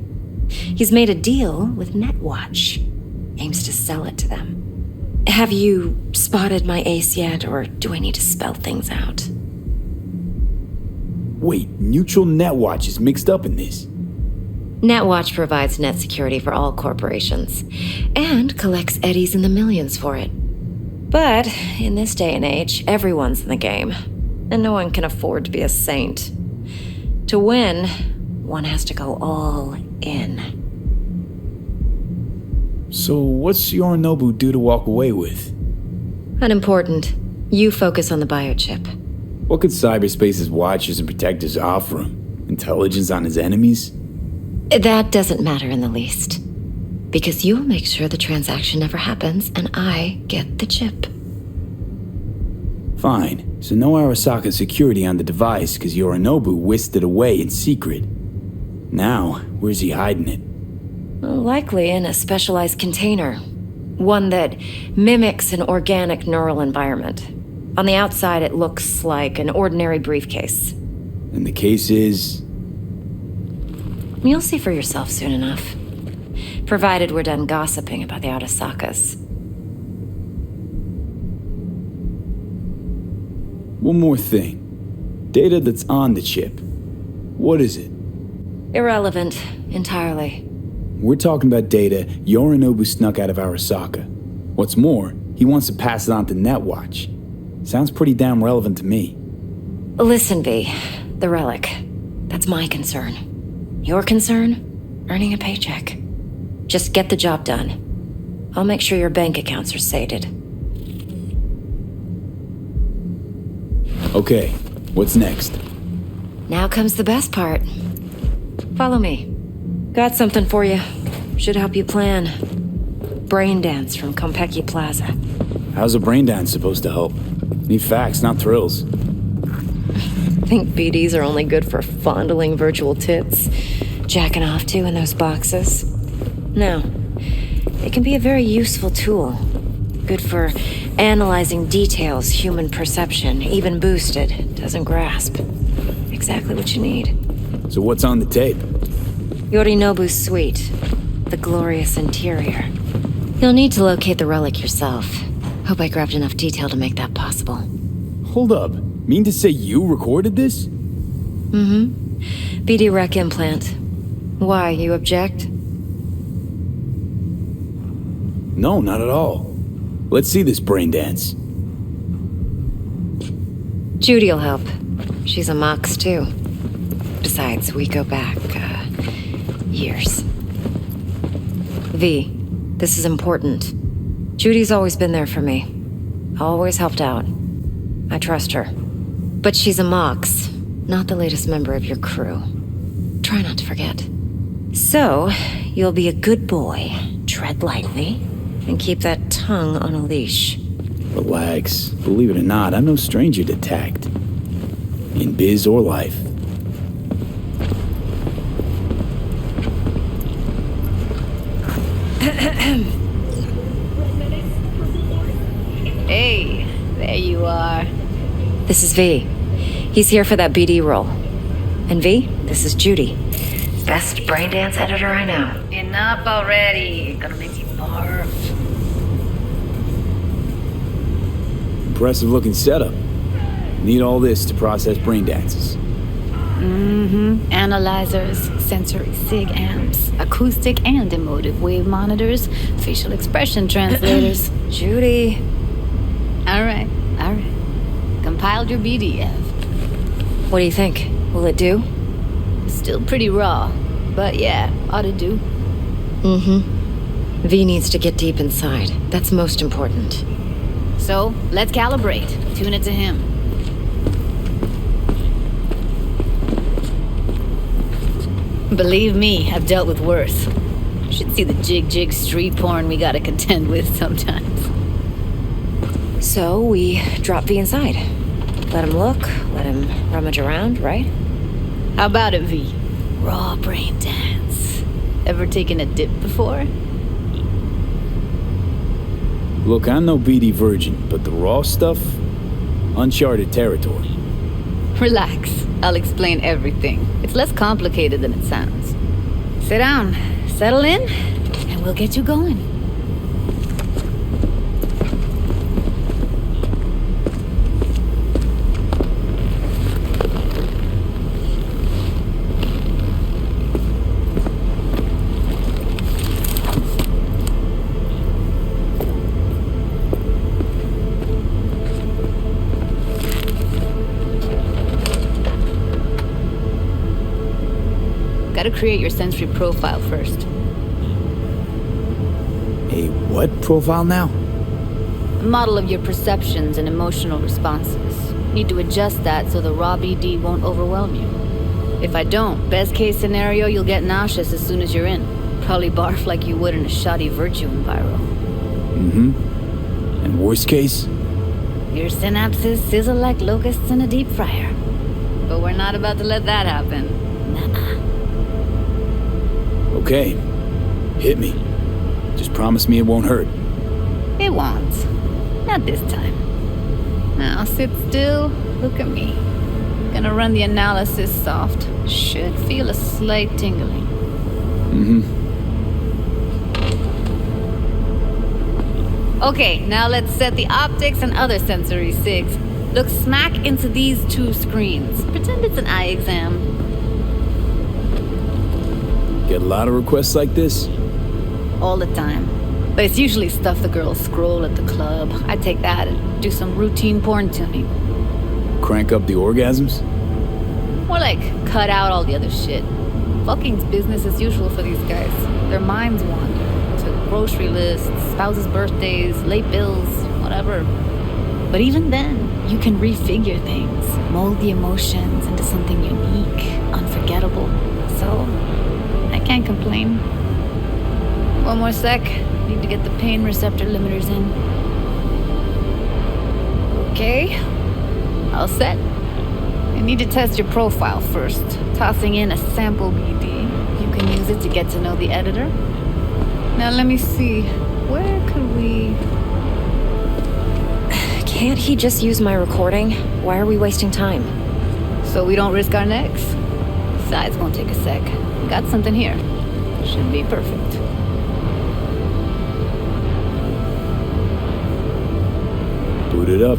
He's made a deal with Netwatch. Aims to sell it to them. Have you spotted my ace yet, or do I need to spell things out? Wait, Neutral Netwatch is mixed up in this. Netwatch provides net security for all corporations, and collects eddies in the millions for it. But in this day and age, everyone's in the game, and no one can afford to be a saint. To win, one has to go all in. So what's Yorinobu due to walk away with? Unimportant. You focus on the biochip. What could cyberspace's watchers and protectors offer him? Intelligence on his enemies? That doesn't matter in the least. Because you'll make sure the transaction never happens, and I get the chip. Fine. So no Arasaka security on the device because Yorinobu whisked it away in secret. Now, where's he hiding it? Likely in a specialized container. One that mimics an organic neural environment. On the outside, it looks like an ordinary briefcase. And the case is... You'll see for yourself soon enough. Provided we're done gossiping about the Arasakas. One more thing. Data that's on the chip. What is it? Irrelevant, entirely. We're talking about data Yorinobu snuck out of Arasaka. What's more, he wants to pass it on to Netwatch. Sounds pretty damn relevant to me. Listen, V. The relic. That's my concern. Your concern? Earning a paycheck. Just get the job done. I'll make sure your bank accounts are sated. Okay, what's next? Now comes the best part. Follow me. Got something for you. Should help you plan. Brain dance from Konpeki Plaza. How's a brain dance supposed to help? Need facts, not thrills. Think BDs are only good for fondling virtual tits? Jacking off to in those boxes? No. It can be a very useful tool. Good for analyzing details human perception, even boosted, doesn't grasp. Exactly what you need. So what's on the tape? Yorinobu's suite. The glorious interior. You'll need to locate the relic yourself. Hope I grabbed enough detail to make that possible. Hold up. Mean to say you recorded this? Mm-hmm. BD rec implant. Why, you object? No, not at all. Let's see this brain dance. Judy'll help. She's a Mox, too. Besides, we go back, years. V, this is important. Judy's always been there for me. Always helped out. I trust her. But she's a Mox, not the latest member of your crew. Try not to forget. So, you'll be a good boy, tread lightly, and keep that tongue on a leash. Relax. Believe it or not, I'm no stranger to tact. In biz or life. Hey, there you are. This is V. He's here for that BD role. And V, this is Judy. Best brain dance editor I know. Enough already. Gonna make me barf. Impressive looking setup. Need all this to process brain dances. Mm-hmm. Analyzers, sensory sig amps, acoustic and emotive wave monitors, facial expression translators. Judy. All right. Compiled your BDF. What do you think? Will it do? Still pretty raw, but yeah, ought to do. Mm-hmm. V needs to get deep inside. That's most important. So, let's calibrate. Tune it to him. Believe me, I've dealt with worse. Should see the jig street porn we gotta contend with sometimes. So, we drop V inside. Let him look, let him rummage around, right? How about it, V? Raw brain dance. Ever taken a dip before? Look, I'm no BD virgin, but the raw stuff? Uncharted territory. Relax. I'll explain everything. It's less complicated than it sounds. Sit down, settle in, and we'll get you going. Gotta create your sensory profile first. A what profile now? A model of your perceptions and emotional responses. Need to adjust that so the raw BD won't overwhelm you. If I don't, best case scenario, you'll get nauseous as soon as you're in. Probably barf like you would in a shoddy virtue enviro. And worst case? Your synapses sizzle like locusts in a deep fryer. But we're not about to let that happen. Nuh-uh. Okay. Hit me. Just promise me it won't hurt. It won't. Not this time. Now sit still, look at me. Gonna run the analysis soft. Should feel a slight tingling. Okay, now let's set the optics and other sensory sigs. Look smack into these two screens. Pretend it's an eye exam. Get a lot of requests like this? All the time. But it's usually stuff the girls scroll at the club. I take that and do some routine porn tuning. Crank up the orgasms? More like cut out all the other shit. Fucking's business as usual for these guys. Their minds wander to grocery lists, spouses' birthdays, late bills, whatever. But even then, you can refigure things, mold the emotions into something unique, unforgettable. So, I can't complain. One more sec. Need to get the pain receptor limiters in. Okay. All set. I need to test your profile first. Tossing in a sample BD. You can use it to get to know the editor. Now let me see. Where could we... Can't he just use my recording? Why are we wasting time? So we don't risk our necks. Besides, won't take a sec. Got something here. Should be perfect. Boot it up.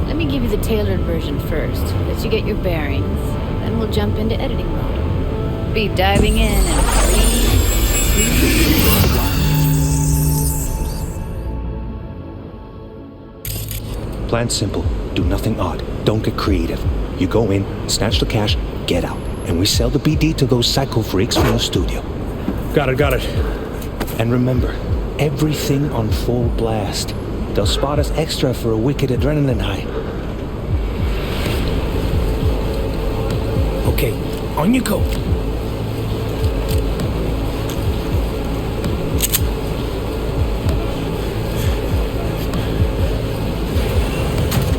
Let me give you the tailored version first. Let you get your bearings. Then we'll jump into editing mode. Be diving in in 3, 2, 1. Plan simple. Do nothing odd. Don't get creative. You go in, snatch the cash, get out. And we sell the BD to those psycho freaks from the studio. Got it. And remember, everything on full blast. They'll spot us extra for a wicked adrenaline high. Okay, on you go.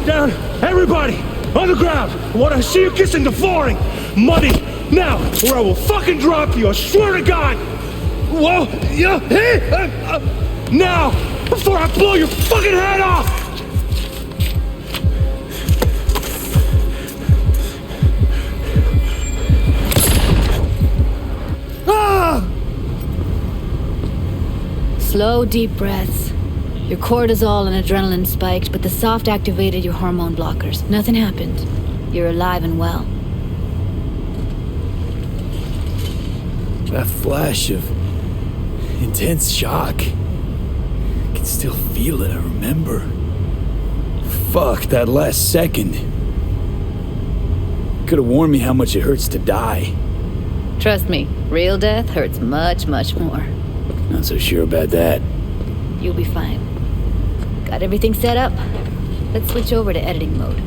Down! Everybody! On the ground! I want to see you kissing the flooring! Money! Now! Or I will fucking drop you! I swear to God! Whoa! Yeah! Hey! Now! Before I blow your fucking head off! Ah! Slow, deep breaths. Your cortisol and adrenaline spiked, but the soft activated your hormone blockers. Nothing happened. You're alive and well. That flash of intense shock. I can still feel it, I remember. Fuck, that last second. Could have warned me how much it hurts to die. Trust me, real death hurts much, much more. Not so sure about that. You'll be fine. Got everything set up? Let's switch over to editing mode.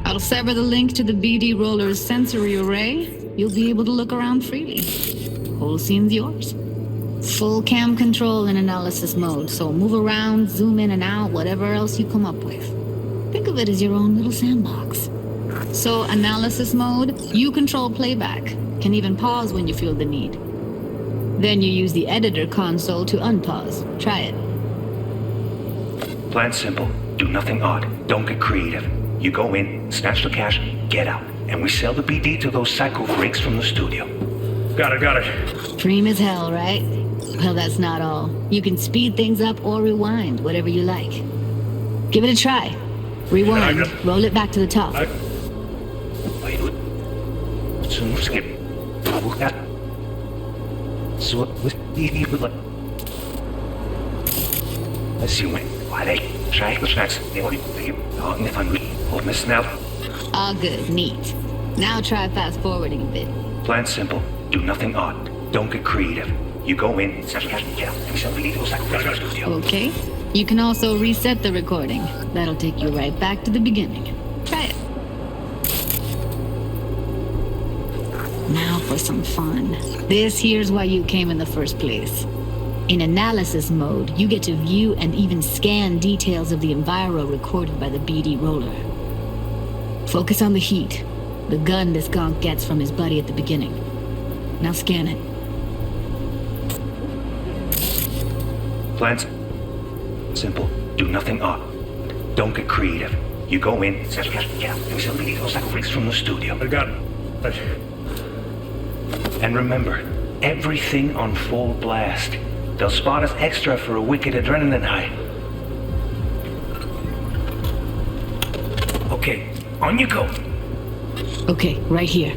I'll sever the link to the BD Roller's sensory array. You'll be able to look around freely. Whole scene's yours. Full cam control in analysis mode, so move around, zoom in and out, whatever else you come up with. Think of it as your own little sandbox. So, analysis mode, you control playback. Can even pause when you feel the need. Then you use the editor console to unpause. Try it. Plan simple. Do nothing odd. Don't get creative. You go in, snatch the cash, get out. And we sell the BD to those psycho freaks from the studio. Got it. Dream as hell, right? Well, that's not all. You can speed things up or rewind, whatever you like. Give it a try. Rewind. Roll it back to the top. All good, neat. Now try fast forwarding a bit. Plan simple. Do nothing odd. Don't get creative. You go in, Okay. You can also reset the recording. That'll take you right back to the beginning. Try it. Now for some fun. This here's why you came in the first place. In analysis mode, you get to view and even scan details of the enviro recorded by the BD roller. Focus on the heat, the gun this gonk gets from his buddy at the beginning. Now scan it. Plans simple. Do nothing odd. Don't get creative. You go in, from the studio. I got it. And remember, everything on full blast. They'll spot us extra for a wicked adrenaline high. Okay, on you go. Okay, right here.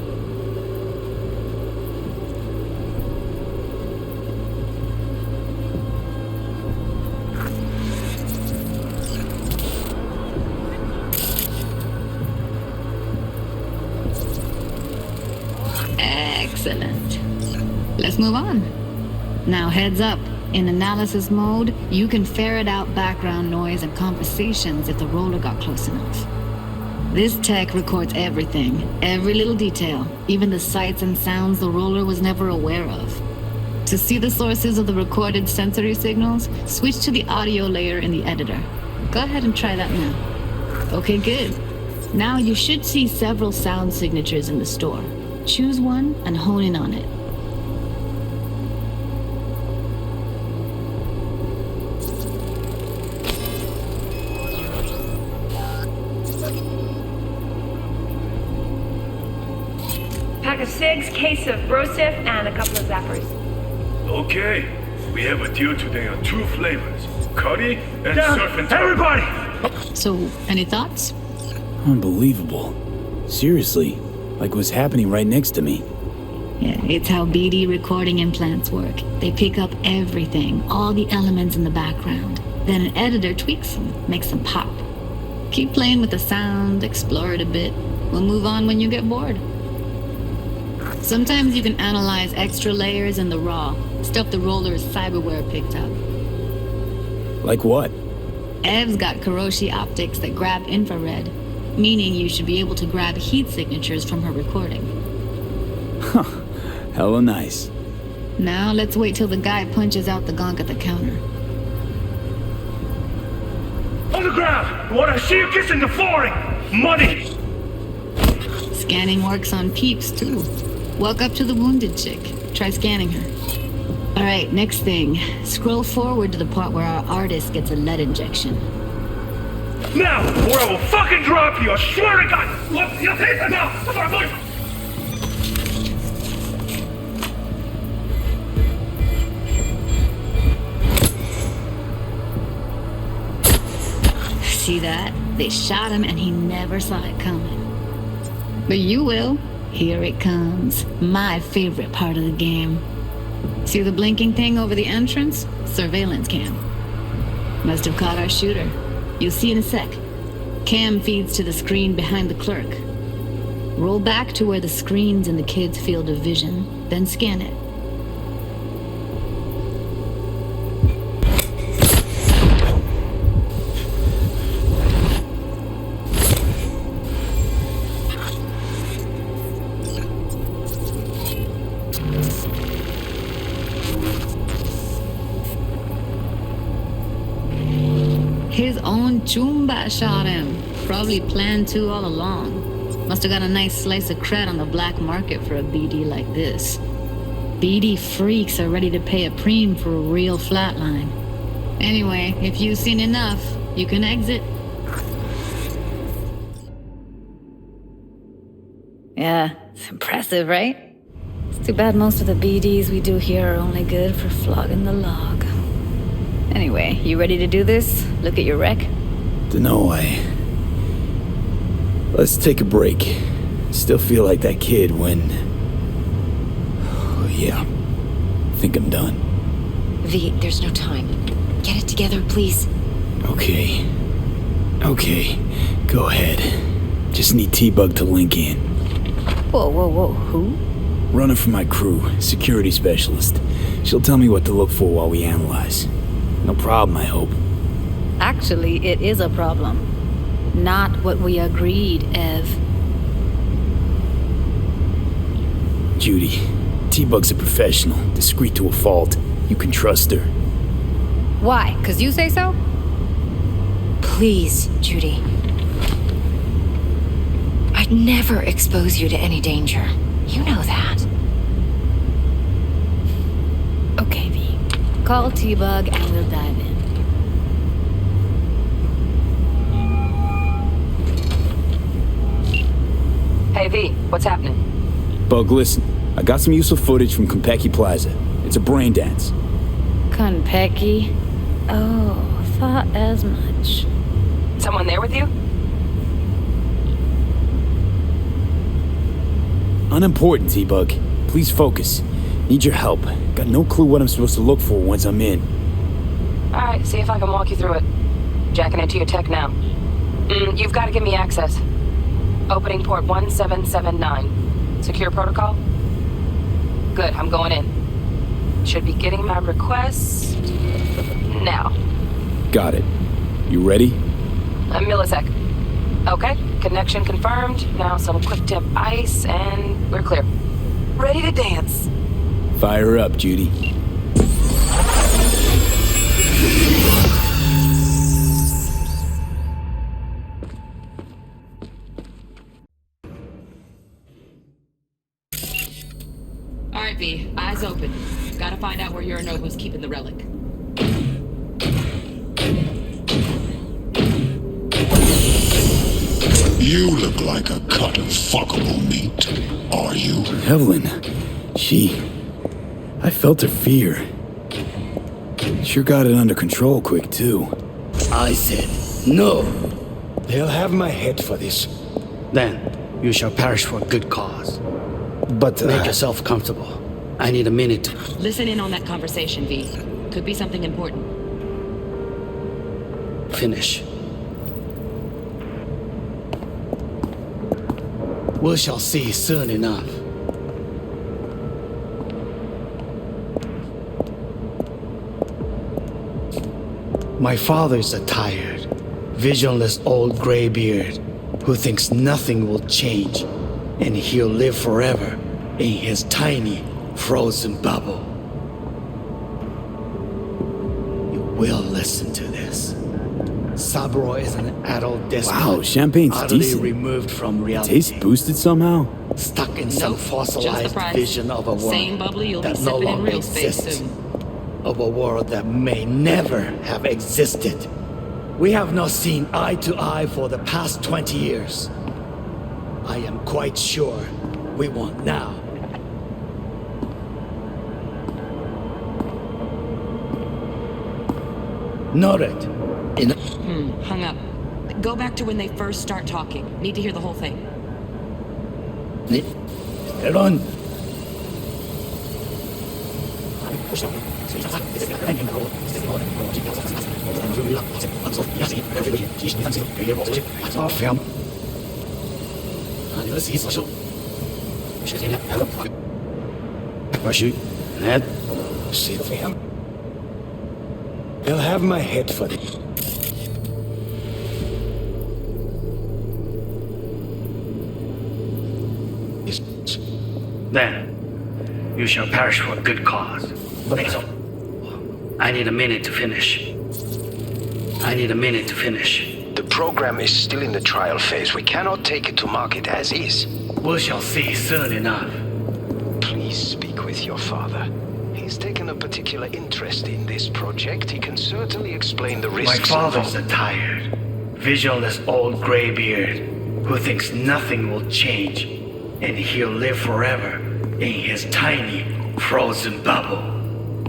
Excellent. Let's move on. Now heads up. In analysis mode, you can ferret out background noise and conversations if the roller got close enough. This tech records everything, every little detail, even the sights and sounds the roller was never aware of. To see the sources of the recorded sensory signals, switch to the audio layer in the editor. Go ahead and try that now. Okay, good. Now you should see several sound signatures in the store. Choose one and hone in on it. Pack of cigs, case of brosif, and a couple of zappers. Okay, we have a deal today on 2 flavors. Curry and Down, surf and turf. Everybody! So, any thoughts? Unbelievable. Seriously, like what's happening right next to me. Yeah, it's how BD recording implants work. They pick up everything, all the elements in the background. Then an editor tweaks them, makes them pop. Keep playing with the sound, explore it a bit. We'll move on when you get bored. Sometimes you can analyze extra layers in the raw, stuff the roller's cyberware picked up. Like what? Ev's got Kiroshi optics that grab infrared, meaning you should be able to grab heat signatures from her recording. Huh. Hella nice. Now let's wait till the guy punches out the gonk at the counter. On the ground! What I see you kissing the flooring! Money! Scanning works on peeps, too. Walk up to the wounded chick. Try scanning her. Alright, next thing. Scroll forward to the part where our artist gets a lead injection. Now, or I will fucking drop you! I swear to God! Look, you take it now! See that? They shot him and he never saw it coming. But you will. Here it comes. My favorite part of the game. See the blinking thing over the entrance? Surveillance cam. Must have caught our shooter. You'll see in a sec. Cam feeds to the screen behind the clerk. Roll back to where the screen's in the kid's field of vision, then scan it. His own Chumba shot him. Probably planned to all along. Must have got a nice slice of cred on the black market for a BD like this. BD freaks are ready to pay a preem for a real flatline. Anyway, if you've seen enough, you can exit. Yeah, it's impressive, right? It's too bad most of the BDs we do here are only good for flogging the log. Anyway, you ready to do this? Look at your wreck? Dunno, Let's take a break. Still feel like that kid when... Oh, yeah. Think I'm done. V, there's no time. Get it together, please. Okay. Go ahead. Just need T-Bug to link in. Whoa. Who? Running for my crew, security specialist. She'll tell me what to look for while we analyze. No problem, I hope. Actually, it is a problem. Not what we agreed, Ev. Judy, T-Bug's a professional, discreet to a fault. You can trust her. Why? 'Cause you say so? Please, Judy. I'd never expose you to any danger. You know that. Okay, V. Call T-Bug and we'll dive in. Hey, V, what's happening? Bug, listen. I got some useful footage from Konpeki Plaza. It's a brain dance. Konpeki? Oh, thought as much. Someone there with you? Unimportant, T-Bug. Please focus. Need your help. Got no clue what I'm supposed to look for once I'm in. Alright, see if I can walk you through it. Jacking into your tech now. You've got to give me access. Opening port 1779. Secure protocol? Good, I'm going in. Should be getting my request now. Got it. You ready? A millisec. Okay, connection confirmed. Now some quick tip ice and we're clear. Ready to dance. Fire up, Judy. Alright, V, eyes open. Gotta find out where Yorinobu's keeping the relic. You look like a cut of fuckable meat, are you? Evelyn, I felt her fear. Sure got it under control quick, too. I said, no. They'll have my head for this. Then, you shall perish for a good cause. But make yourself comfortable. I need a minute to... Listen in on that conversation, V. Could be something important. finish. We shall see soon enough. My father's a tired, visionless old graybeard who thinks nothing will change and he'll live forever in his tiny, frozen bubble. You will listen to this. Saburo is an adult despot. Wow, champagne's utterly decent. removed from reality. Taste boosted somehow? Stuck in some fossilized vision of a world Same bubbly you'll be that no sipping in longer real space exists. soon. Of a world that may never have existed. We have not seen eye to eye for the past 20 years. I am quite sure we won't now. Noted. Hung up. Go back to when they first start talking. Need to hear the whole thing. Run. They'll have my head for it. Then, you shall perish for a good cause. I need a minute to finish. The program is still in the trial phase. We cannot take it to market as is. We shall see soon enough. Please speak with your father. He's taken a particular interest in this project. He can certainly explain the risks. My father's a tired, visionless old graybeard who thinks nothing will change and he'll live forever in his tiny, frozen bubble.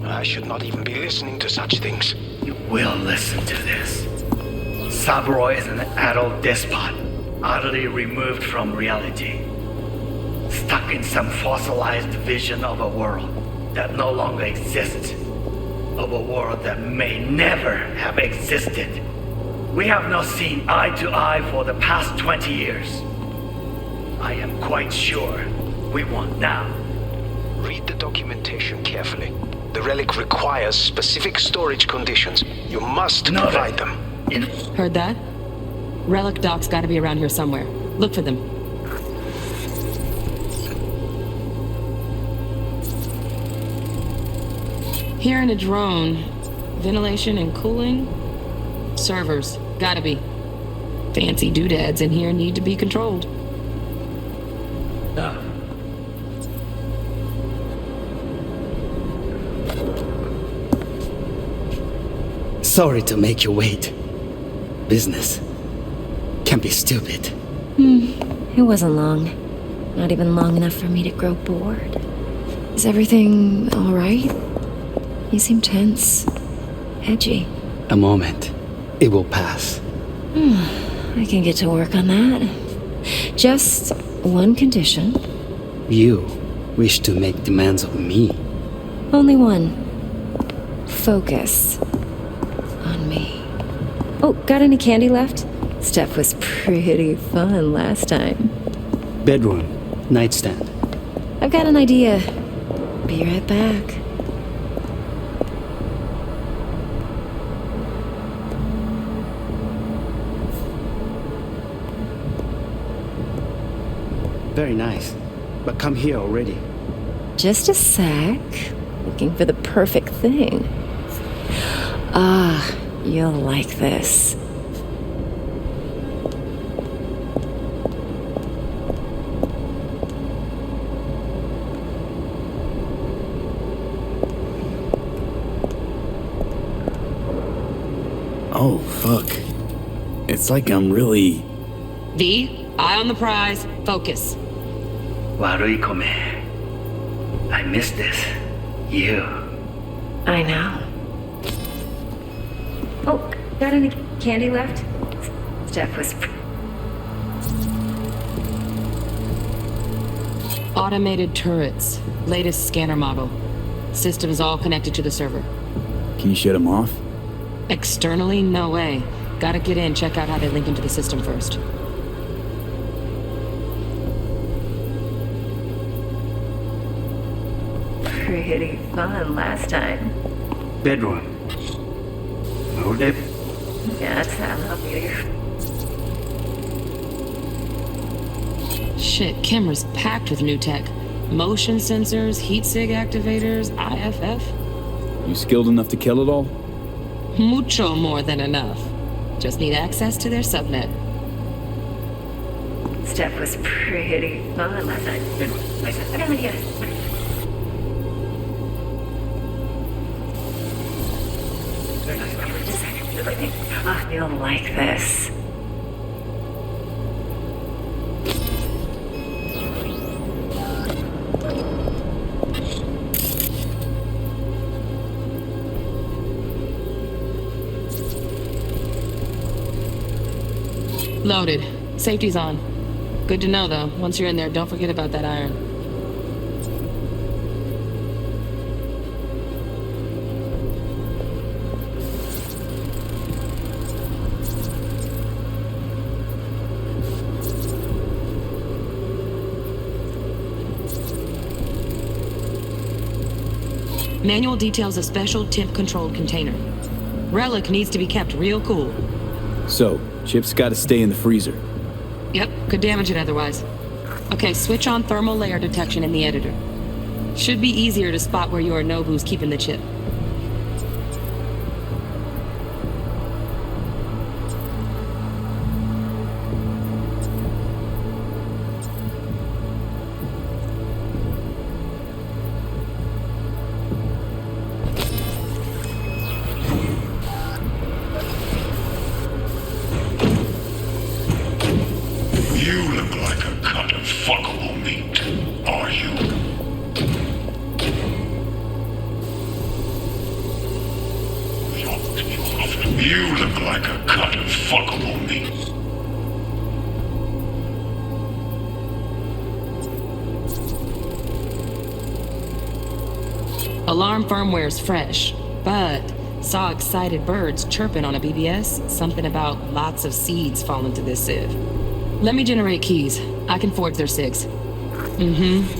I should not even be listening to such things. You will listen to this. Saburo is an adult despot, utterly removed from reality. Stuck in some fossilized vision of a world that no longer exists. of a world that may never have existed. We have not seen eye to eye for the past 20 years. I am quite sure we want now. Read the documentation carefully. The relic requires specific storage conditions. You must provide them. Heard that? Relic doc's gotta be around here somewhere. Look for them. Hearing a drone. Ventilation and cooling? Servers. Gotta be. Fancy doodads in here need to be controlled. Sorry to make you wait. Business can be stupid. It wasn't long. Not even long enough for me to grow bored. Is everything all right? You seem tense. Edgy. A moment. It will pass. I can get to work on that. Just one condition. You wish to make demands of me. Only one. Focus. On me. Oh, got any candy left? Stuff was pretty fun last time. Bedroom. Nightstand. I've got an idea. Be right back. Very nice. But come here already. Just a sec. Looking for the perfect thing. Ah, you'll like this. Oh, fuck. It's like I'm really... V, eye on the prize. Focus. Warui Kome. I miss this. You. I know. Oh, got any candy left? Stuff was... Automated turrets. Latest scanner model. Systems all connected to the server. Can you shut them off? Externally, no way. Gotta get in, check out how they link into the system first. Pretty fun last time. Bedroom. Hold it. Yes, I love you. Shit, camera's packed with new tech. Motion sensors, heat sig activators, IFF. You skilled enough to kill it all? Mucho more than enough. Just need access to their subnet. Stuff was pretty fun last night. I got an idea. Oh, you'll like this. Loaded. Safety's on. Good to know, though. Once you're in there, don't forget about that iron. Manual details a special temp-controlled container. Relic needs to be kept real cool. So, Chip's gotta stay in the freezer. Yep, could damage it otherwise. Okay, switch on thermal layer detection in the editor. Should be easier to spot where Yorinobu's keeping the chip. You look like a cut of fuckable meat, are you? You look like a cut of fuckable meat. Alarm firmware's fresh. but saw excited birds chirping on a BBS, something about lots of seeds falling to this sieve. Let me generate keys. I can forge their SIGs.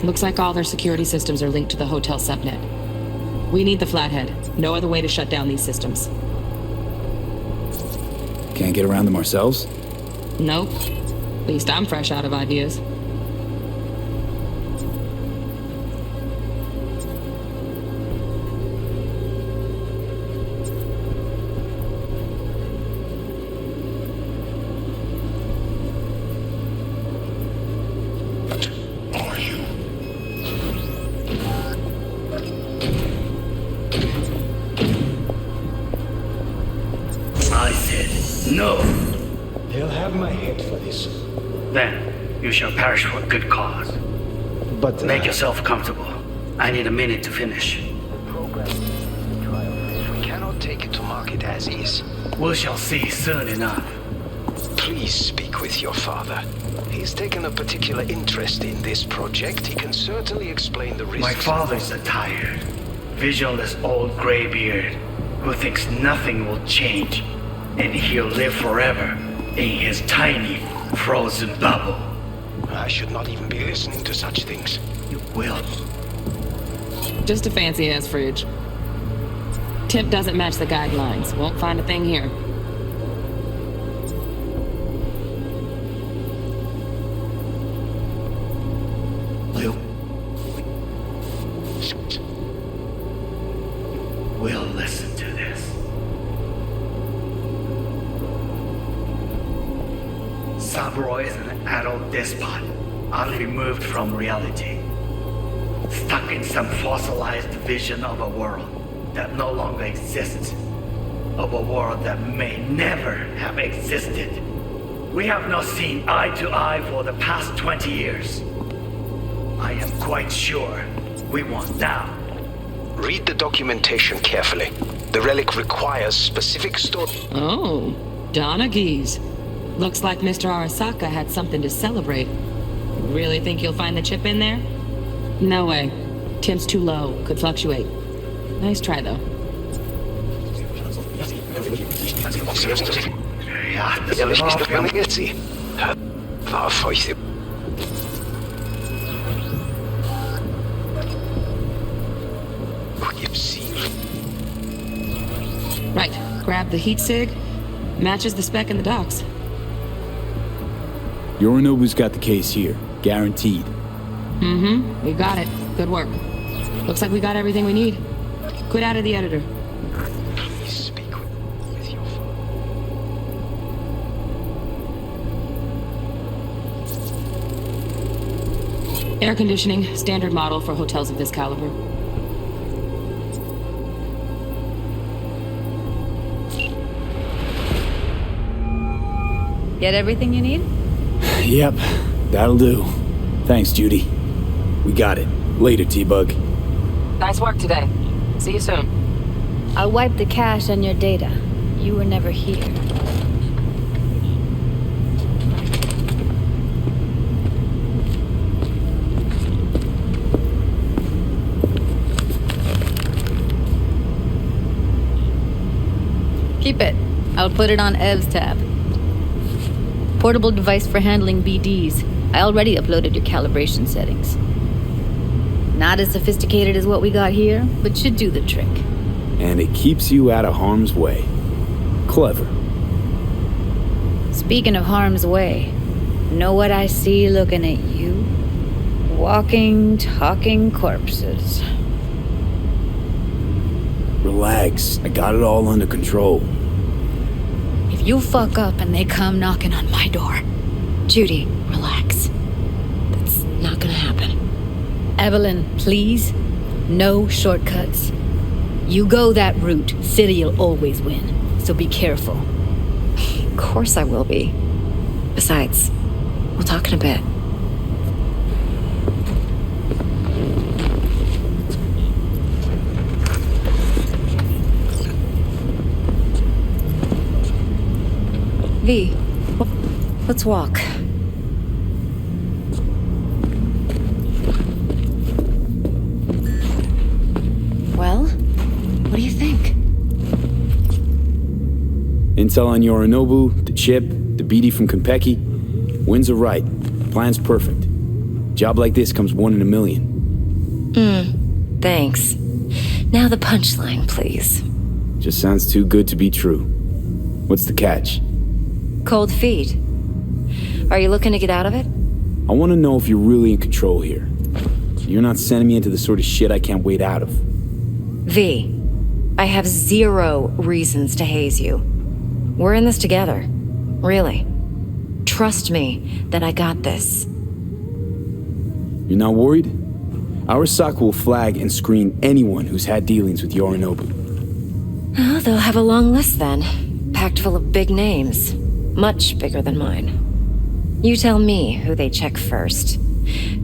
Looks like all their security systems are linked to the hotel subnet. We need the flathead. No other way to shut down these systems. Can't get around them ourselves? Nope. At least I'm fresh out of ideas. I said no. They'll have my head for this. Then you shall perish for a good cause. But make yourself comfortable. I need a minute to finish. We cannot take it to market as is. We shall see soon enough. Please speak with your father. He's taken a particular interest in this project. He can certainly explain the risks. My father's a tired, visionless old graybeard who thinks nothing will change, and he'll live forever in his tiny, frozen bubble. I should not even be listening to such things. You will. Just a fancy-ass fridge. Tip doesn't match the guidelines. Won't find a thing here. We'll listen to this. Sabro is an adult despot, utterly removed from reality. Stuck in some fossilized vision of a world that no longer exists. Of a world that may never have existed. We have not seen eye to eye for the past 20 years. I am quite sure we want now. Read the documentation carefully. The relic requires specific Oh, Donaghy's. Looks like Mr. Arasaka had something to celebrate. Really think you'll find the chip in there? No way. Temp's too low. Could fluctuate. Nice try, though. Right. Grab the heat sig. Matches the spec in the docks. Yorinobu's got the case here. Guaranteed. We got it. Good work. Looks like we got everything we need. Quit out of the editor. Please speak with your father. Air conditioning, standard model for hotels of this caliber. Get everything you need? Yep, that'll do. Thanks, Judy. We got it. Later, T-Bug. Nice work today. See you soon. I'll wipe the cache on your data. You were never here. Keep it. I'll put it on Ev's tab. Portable device for handling BDs. I already uploaded your calibration settings. Not as sophisticated as what we got here, but should do the trick. And it keeps you out of harm's way. Clever. Speaking of harm's way, know what I see looking at you? Walking, talking corpses. Relax. I got it all under control. If you fuck up and they come knocking on my door... Judy, relax. That's not gonna happen. Evelyn, please. No shortcuts. You go that route, City'll always win. So be careful. Of course I will be. Besides, we'll talk in a bit. V, let's walk. Well, what do you think? Intel on Yorinobu, the chip, the BD from Konpeki. Winds are right. Plan's perfect. Job like this comes 1 in a million. Thanks. Now the punchline, please. Just sounds too good to be true. What's the catch? Cold feet. Are you looking to get out of it? I want to know if you're really in control here. You're not sending me into the sort of shit I can't wait out of. V, I have 0 reasons to haze you. We're in this together. Really. Trust me that I got this. You're not worried? Arasaka will flag and screen anyone who's had dealings with Yorinobu. Oh, they'll have a long list then. Packed full of big names. Much bigger than mine. You tell me who they check first.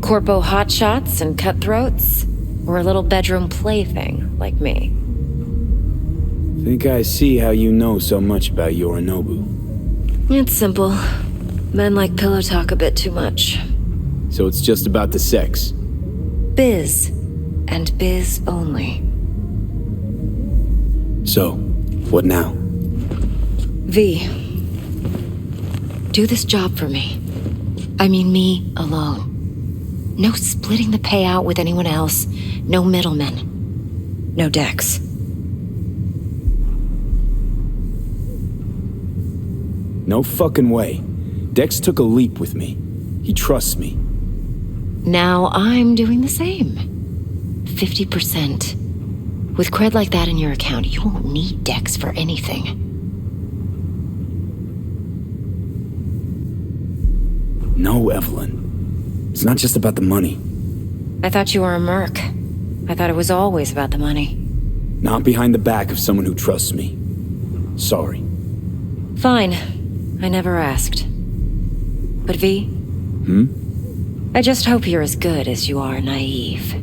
Corpo hotshots and cutthroats? Or a little bedroom plaything like me? Think I see how you know so much about Yorinobu. It's simple. Men like pillow talk a bit too much. So it's just about the sex? Biz. And biz only. So, what now? V. Do this job for me. I mean me alone. No splitting the payout with anyone else. No middlemen. No Dex. No fucking way. Dex took a leap with me. He trusts me. Now I'm doing the same. 50%. With cred like that in your account, you won't need Dex for anything. No, Evelyn. It's not just about the money. I thought you were a merc. I thought it was always about the money. Not behind the back of someone who trusts me. Sorry. Fine. I never asked. But V? I just hope you're as good as you are naive.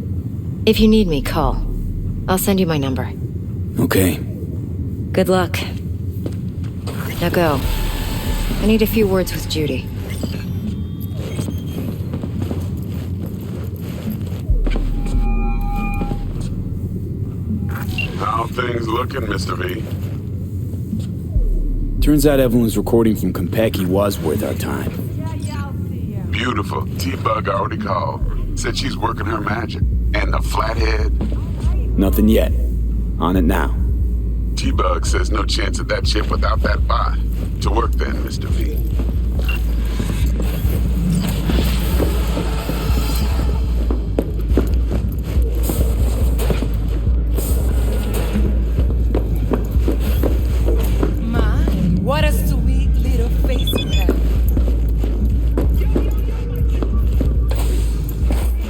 If you need me, call. I'll send you my number. Okay. Good luck. Now go. I need a few words with Judy. How things looking, Mr. V? Turns out Evelyn's recording from Konpeki was worth our time. Beautiful. T-Bug already called. Said she's working her magic. And the flathead? Nothing yet. On it now. T-Bug says no chance of that chip without that bot. To work then, Mr. V. What a sweet little face you have.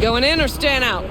Going in or staying out?